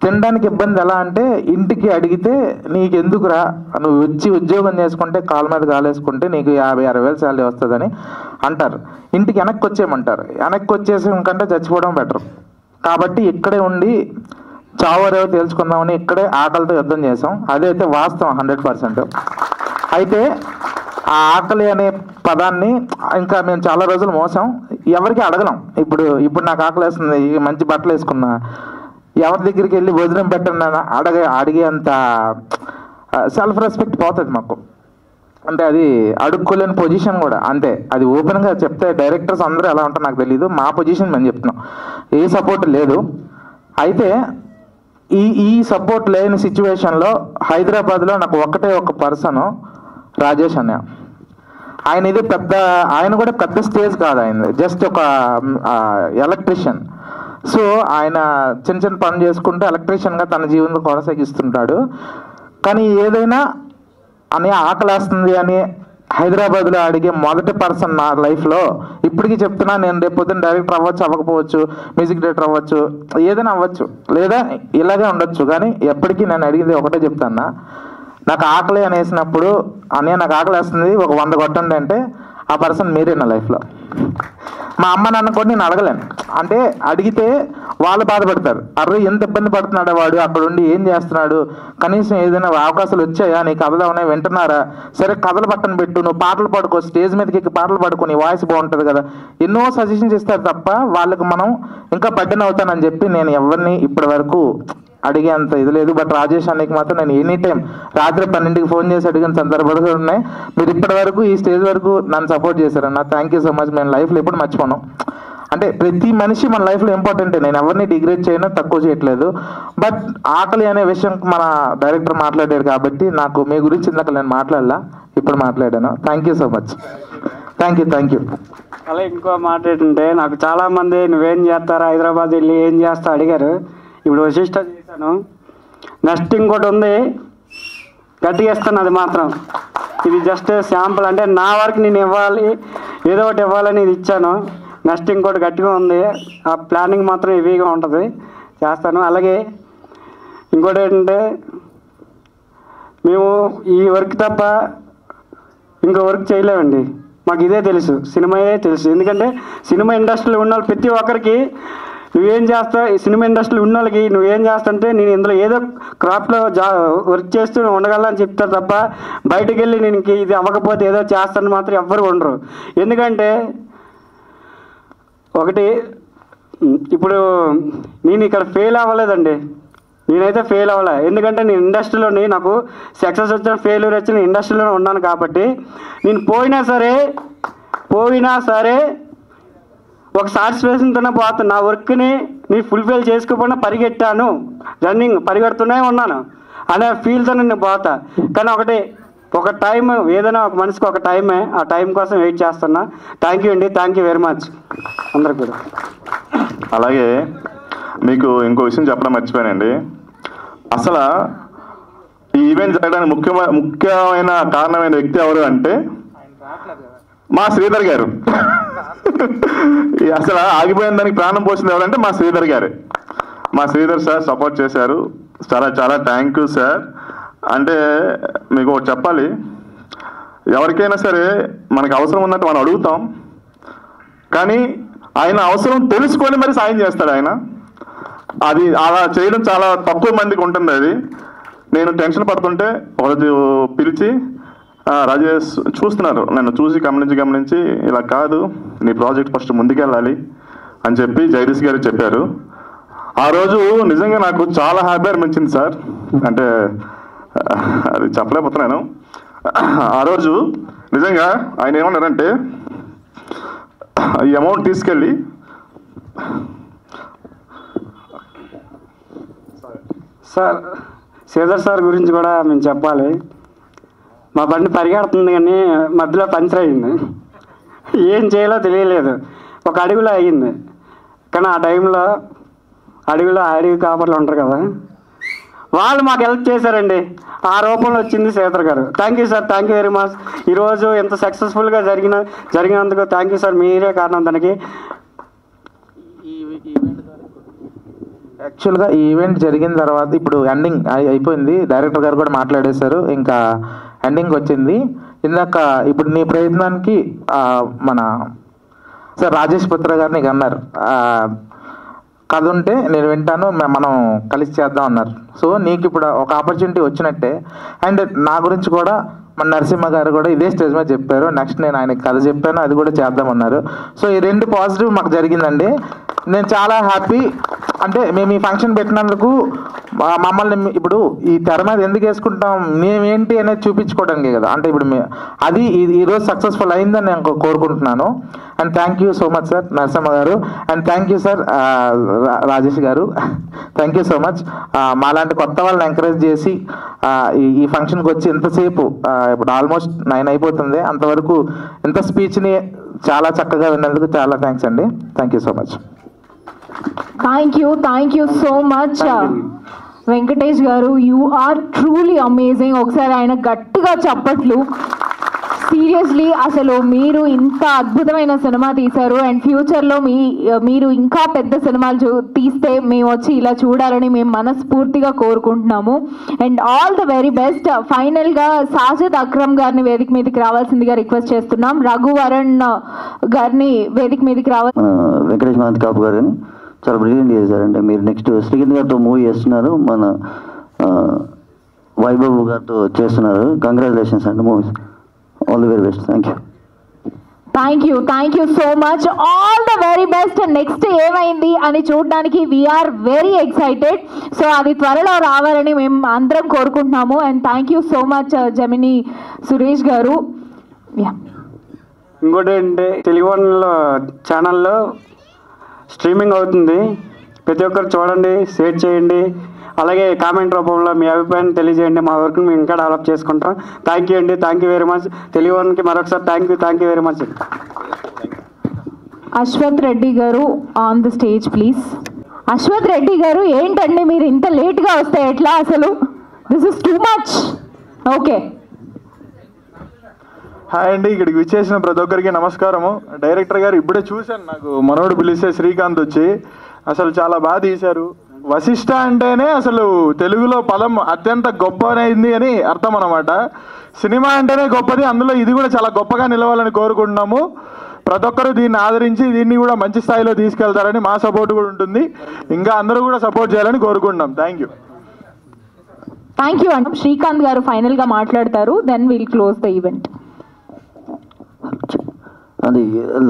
తినడానికి ఇబ్బంది ఎలా అంటే ఇంటికి అడిగితే నీకు ఎందుకురా, నువ్వు వచ్చి ఉద్యోగం చేసుకుంటే కాళ్ళ మీద కాలేసుకుంటే నీకు 50-60 వేలు శాలరీ వస్తుందని అంటారు. ఇంటికి వెనక్కి వచ్చేయమంటారు. వెనక్కి వచ్చేసి కంటే చచ్చిపోవడం బెటర్. కాబట్టి ఇక్కడే ఉండి చావరేవో తేల్చుకుందామని ఇక్కడే ఆకలితో యుద్ధం చేసాం. అదైతే వాస్తవం 100%. అయితే ఆ ఆకలి అనే పదాన్ని ఇంకా మేము చాలా రోజులు మోసాం. ఎవరికి అడగలం. ఇప్పుడు నాకు ఆకలి వేస్తుంది, మంచి బట్టలు వేసుకున్నా, ఎవరి దగ్గరికి వెళ్ళి భోజనం పెట్టండి అడిగేంత సెల్ఫ్ రెస్పెక్ట్ పోతుంది మాకు. అంటే అది అడుక్కోలేని పొజిషన్ కూడా అంతే. అది ఓపెన్గా చెప్తే డైరెక్టర్స్ అందరూ ఎలా ఉంటారో నాకు తెలియదు. మా పొజిషన్ మేము చెప్తున్నాం, ఏ సపోర్ట్ లేదు. అయితే ఈ సపోర్ట్ లేని సిచ్యువేషన్లో హైదరాబాద్లో నాకు ఒకటే ఒక పర్సన్, రాజేష్ అన్నయ్య. ఆయన కూడా పెద్ద స్టేజ్ కాదు, ఆయన జస్ట్ ఒక ఎలక్ట్రీషియన్. సో ఆయన చిన్న చిన్న పనులు చేసుకుంటూ ఎలక్ట్రీషియన్గా తన జీవనం కొనసాగిస్తుంటాడు. కానీ ఏదైనా అని ఆకలేస్తుంది అని హైదరాబాద్లో అడిగే మొదటి పర్సన్ నా లైఫ్లో. ఇప్పటికీ చెప్తున్నా, నేను రేపు పొద్దున్న డైరెక్టర్ అవ్వచ్చు, అవ్వకపోవచ్చు, మ్యూజిక్ డైరెక్టర్ అవ్వచ్చు, ఏదైనా అవ్వచ్చు, లేదా ఇలాగే ఉండొచ్చు. కానీ ఎప్పటికీ నేను అడిగింది ఒకటే చెప్తాను, నాకు ఆకలి అనేసినప్పుడు అన్నయ్య నాకు ఆకలి వేస్తుంది, ఒక 100 కొట్టండి అంటే ఆ పర్సన్ మీరే నా లైఫ్లో. మా అమ్మ నాన్న కూడా నేను అడగలేను. అంటే అడిగితే వాళ్ళు బాధపడతారు, అర్రే ఎంత ఇబ్బంది పడుతున్నాడు వాడు, అక్కడ ఉండి ఏం చేస్తున్నాడు, కనీసం ఏదైనా అవకాశాలు వచ్చాయా, నీ కథలు ఉన్నాయి వింటున్నారా, సరే కథలు పక్కన పెట్టు, నువ్వు పాటలు పాడుకో, స్టేజ్ మీదకి ఎక్కి పాటలు పాడుకో, నీ వాయిస్ బాగుంటుంది కదా, ఎన్నో సజెషన్స్ ఇస్తారు తప్ప వాళ్ళకి మనం ఇంకా బడ్డెన్ అవుతానని చెప్పి నేను ఎవరిని ఇప్పటి వరకు అడిగేంత ఇది లేదు. బట్ రాజేష్ అన్నకి మాత్రం నేను ఎనీ టైం రాత్రి 12కి ఫోన్ చేసి అడిగిన సందర్భాలు ఉన్నాయి. మీరు ఇప్పటి వరకు ఈ స్టేజ్ వరకు నన్ను సపోర్ట్ చేశారన్న, థ్యాంక్ యూ సో మచ్. నేను లైఫ్లో ఎప్పుడు మర్చిపోను. అంటే ప్రతి మనిషి మన లైఫ్లో ఇంపార్టెంటే, నేను ఎవరిని డిగ్రేడ్ చేయను, తక్కువ చేయట్లేదు. బట్ ఆకలి అనే విషయం మన డైరెక్టర్ మాట్లాడారు కాబట్టి నాకు మీ గురించి ఇందాక నేను మాట్లాడలా, ఇప్పుడు మాట్లాడాను. Thank you so much. Thank you. అలా ఇంకో మాట ఏంటంటే, నాకు చాలామంది నువ్వేం చేస్తారా, హైదరాబాద్ వెళ్ళి ఏం చేస్తా అడిగారు. ఇప్పుడు వశిష్ట చేశాను, నెక్స్ట్ ఇంకోటి ఉంది గట్టిగా ఇస్తాను. అది మాత్రం ఇది జస్ట్ శాంపుల్, అంటే నా వరకు నేను ఇవ్వాలి, ఏదో ఒకటి ఇవ్వాలని ఇది ఇచ్చాను. నెక్స్ట్ ఇంకోటి గట్టిగా ఉంది, ఆ ప్లానింగ్ మాత్రం హెవీగా ఉంటుంది, చేస్తాను. అలాగే ఇంకోటి ఏంటంటే, మేము ఈ వర్క్ తప్ప ఇంకో వర్క్ చేయలేమండి. మాకు ఇదే తెలుసు, సినిమాయే తెలుసు. ఎందుకంటే సినిమా ఇండస్ట్రీలో ఉన్న వాళ్ళు ప్రతి ఒక్కరికి నువ్వేం చేస్తావు, సినిమా ఇండస్ట్రీలో ఉన్న వాళ్ళకి నువ్వేం చేస్తాంటే నేను ఇందులో ఏదో క్రాఫ్ట్లో వర్క్ చేస్తూ ఉండగలని చెప్తారు తప్ప బయటకు వెళ్ళి నేను ఇది అవ్వకపోతే ఏదో చేస్తాను మాత్రం ఎవ్వరు ఉండరు. ఎందుకంటే ఒకటి, ఇప్పుడు నేను ఇక్కడ ఫెయిల్ అవ్వలేదండి, నేనైతే ఫెయిల్ అవ్వలే. ఎందుకంటే నేను ఇండస్ట్రీలోని నాకు సక్సెస్ వచ్చిన ఫెయిల్యూర్ వచ్చిన ఇండస్ట్రీలోనే ఉన్నాను కాబట్టి నేను పోయినా సరే ఒక సాటిస్ఫాక్షన్తోనే పోతాను. నా వర్క్ని నేను ఫుల్ఫిల్ చేసుకోకుండా పరిగెట్టాను, పరిగెడుతూనే ఉన్నాను అనే ఫీల్తో నేను పోతా. కానీ ఒక టైం, ఏదైనా ఒక మనిషికి ఒక టైమే, ఆ టైం కోసం వెయిట్ చేస్తున్నా. థ్యాంక్ యూ అండి, థ్యాంక్ యూ వెరీ మచ్ అందరికి కూడా. అలాగే మీకు ఇంకో విషయం చెప్పడం మర్చిపోయానండి. అసలు ఈ ఈవెంట్ జరగడానికి ముఖ్యమైన కారణమైన వ్యక్తి ఎవరు అంటే మా శ్రీధర్ గారు. అసలు ఆగిపోయిన దానికి ప్రాణం పోసింది ఎవరంటే మా శ్రీధర్ గారే. మా శ్రీధర్ సార్ సపోర్ట్ చేశారు. చాలా చాలా థ్యాంక్ యూ సార్. అంటే మీకు ఒకటి చెప్పాలి, ఎవరికైనా సరే మనకు అవసరం ఉన్నట్టు మనం అడుగుతాం, కానీ ఆయన అవసరం తెలుసుకొని మరి సాయం చేస్తాడు ఆయన. అది అలా చేయడం చాలా తక్కువ మందికి ఉంటుంది. అది నేను టెన్షన్ పడుతుంటే ఒకరోజు పిలిచి, రాజేష్ చూస్తున్నారు, నన్ను చూసి గమనించి ఇలా కాదు, నీ ప్రాజెక్ట్ ఫస్ట్ ముందుకెళ్ళాలి అని చెప్పి జగదీష్ గారు చెప్పారు. ఆ రోజు నిజంగా నాకు చాలా హ్యాపీ అనిపించింది సార్. అంటే అది చెప్పలేకపోతున్నాను. ఆ రోజు నిజంగా ఆయన ఏమన్నారంటే, ఈ అమౌంట్ తీసుకెళ్ళి సార్ శ్రీధర్ సార్ గురించి కూడా మేము చెప్పాలి. మా బండి పరిగెడుతుంది కానీ మధ్యలో పంచర్ అయింది, ఏం చేయాలో తెలియలేదు, ఒక అడుగులో అయ్యింది. కానీ ఆ టైంలో అడవి కాపర్లు ఉంటారు కదా, వాళ్ళు మాకు హెల్ప్ చేశారండి. ఆ రూపంలో వచ్చింది శ్రీధర్ గారు. Thank you sir, thank you very much. ఈరోజు ఎంత సక్సెస్ఫుల్గా జరిగినందుకు థ్యాంక్ యూ సార్, మీరే కారణం దానికి. యాక్చువల్గా ఈ ఈవెంట్ జరిగిన తర్వాత ఇప్పుడు ఎండింగ్ అయిపోయింది, డైరెక్టర్ గారు కూడా మాట్లాడేశారు, ఇంకా ఎండింగ్ వచ్చింది. ఇందాక ఇప్పుడు నీ ప్రయత్నానికి మన సార్ రాజేష్ పుత్ర గారు నీకు అన్నారు, కథ ఉంటే నేను వింటాను, మనం కలిసి చేద్దాం అన్నారు. సో నీకు ఇప్పుడు ఒక ఆపర్చునిటీ వచ్చినట్టే. అండ్ నా గురించి కూడా మన నరసింహ గారు కూడా ఇదే స్టేజ్ మీద చెప్పారు, నెక్స్ట్ నేను ఆయనకి కథ చెప్పాను, అది కూడా చేద్దామన్నారు. సో ఈ రెండు పాజిటివ్ మాకు జరిగిందండి. నేను చాలా హ్యాపీ. అంటే మేము ఈ ఫంక్షన్ పెట్టినందుకు మమ్మల్ని ఇప్పుడు ఈ తెర మీద ఎందుకు వేసుకుంటాం, మేమేంటి అనేది చూపించుకోవడానికి కదా. అంటే ఇప్పుడు అది ఈరోజు సక్సెస్ఫుల్ అయిందని నేను కోరుకుంటున్నాను. And thank you so much sir Narasimha garu, and thank you sir Rajesh garu, thank you so much. మాలాంటి కొత్త వాళ్ళని ఎంకరేజ్ చేసి ఈ ఫంక్షన్కి వచ్చి ఎంతసేపు, ఇప్పుడు ఆల్మోస్ట్ 9 అయిపోతుంది, అంతవరకు ఎంత స్పీచ్ని చాలా చక్కగా విన్నందుకు చాలా థ్యాంక్స్ అండి. Thank you so much. Thank you so much Venkatesh గారు, యూ ఆర్ ట్రూలీ అమేజింగ్. ఒకసారి ఆయన గట్టిగా చప్పట్లు. సీరియస్లీ అసలు మీరు ఇంత అద్భుతమైన సినిమా తీశారు, అండ్ ఫ్యూచర్లో మీరు ఇంకా పెద్ద సినిమాలు తీస్తే మేము వచ్చి ఇలా చూడాలని మేము మనస్ఫూర్తిగా కోరుకుంటున్నాము. And all the very best. ఫైనల్గా సాజిద్ అక్రమ్ గారిని వేదిక మీదకి రావాల్సిందిగా రిక్వెస్ట్ చేస్తున్నాం. రఘువరణ్ గారిని వేదిక మీదకి రావాలి. వెంకటేష్ మహంత్ కాపు గారు చాలా బ్రిలియంట్ చేశారంటే. మీరు నెక్స్ట్ శ్రీకాంత్ గారితో మూవీ చేస్తున్నారు, మన వైభవ్ గారితో చేస్తున్నారు. కంగ్రాచులేషన్స్ అండి, movies all the very best. Thank you so much. All the very best. Next ఏమైంది అని చూడడానికి వీఆర్ వెరీ ఎక్సైటెడ్. సో అది త్వరలో రావాలని మేము అందరం కోరుకుంటున్నాము. And thank you so much Gemini Suresh garu. ఇంకోటి ఏంటంటే తెలుగు ఛానల్లో స్ట్రీమింగ్ అవుతుంది, ప్రతి ఒక్కరు చూడండి, షేర్ చేయండి, అలాగే కామెంట్ రూపంలో మీ అభిప్రాయాన్ని తెలియజేయండి. మా వర్క్ని మేము ఇంకా డెవలప్ చేసుకుంటాం. థ్యాంక్ యూ అండి, థ్యాంక్ యూ వెరీ మచ్. తెలుగుకి మరొకసారి thank you very much. Ashwath Reddy garu on the stage please. Ashwath Reddy garu, ఏంటండి మీరు ఇంత లేట్గా వస్తే ఎట్లా, అసలు this is too much. Okay, hi అండి, ఇక్కడికి విచ్చేసిన ప్రతి ఒక్కరికి నమస్కారము. డైరెక్టర్ గారు ఇప్పుడే చూశాను, నాకు మనోడు పిలిస్తే శ్రీకాంత్ వచ్చి అసలు చాలా బాగా తీశారు. వశిష్ఠ అంటేనే అసలు తెలుగులో పదం అత్యంత గొప్పనైంది అని అర్థం అన్నమాట. సినిమా అంటేనే గొప్పది, అందులో ఇది కూడా చాలా గొప్పగా నిలవాలని కోరుకుంటున్నాము. ప్రతి ఒక్కరు దీన్ని ఆదరించి దీన్ని కూడా మంచి స్థాయిలో తీసుకెళ్తారని మా సపోర్ట్ కూడా ఉంటుంది. ఇంకా అందరూ కూడా సపోర్ట్ చేయాలని కోరుకుంటున్నాం. థ్యాంక్ యూ అండి. శ్రీకాంత్ గారు ఫైనల్గా మాట్లాడతారు, then will close the event. అది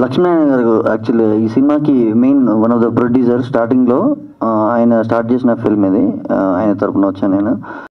లక్ష్మీనారాయణ గారు యాక్చువల్లీ ఈ సినిమాకి main one of the producer. స్టార్టింగ్లో ఆయన స్టార్ట్ చేసిన ఫిల్మ్ ఇది, ఆయన తరపున వచ్చాను నేను.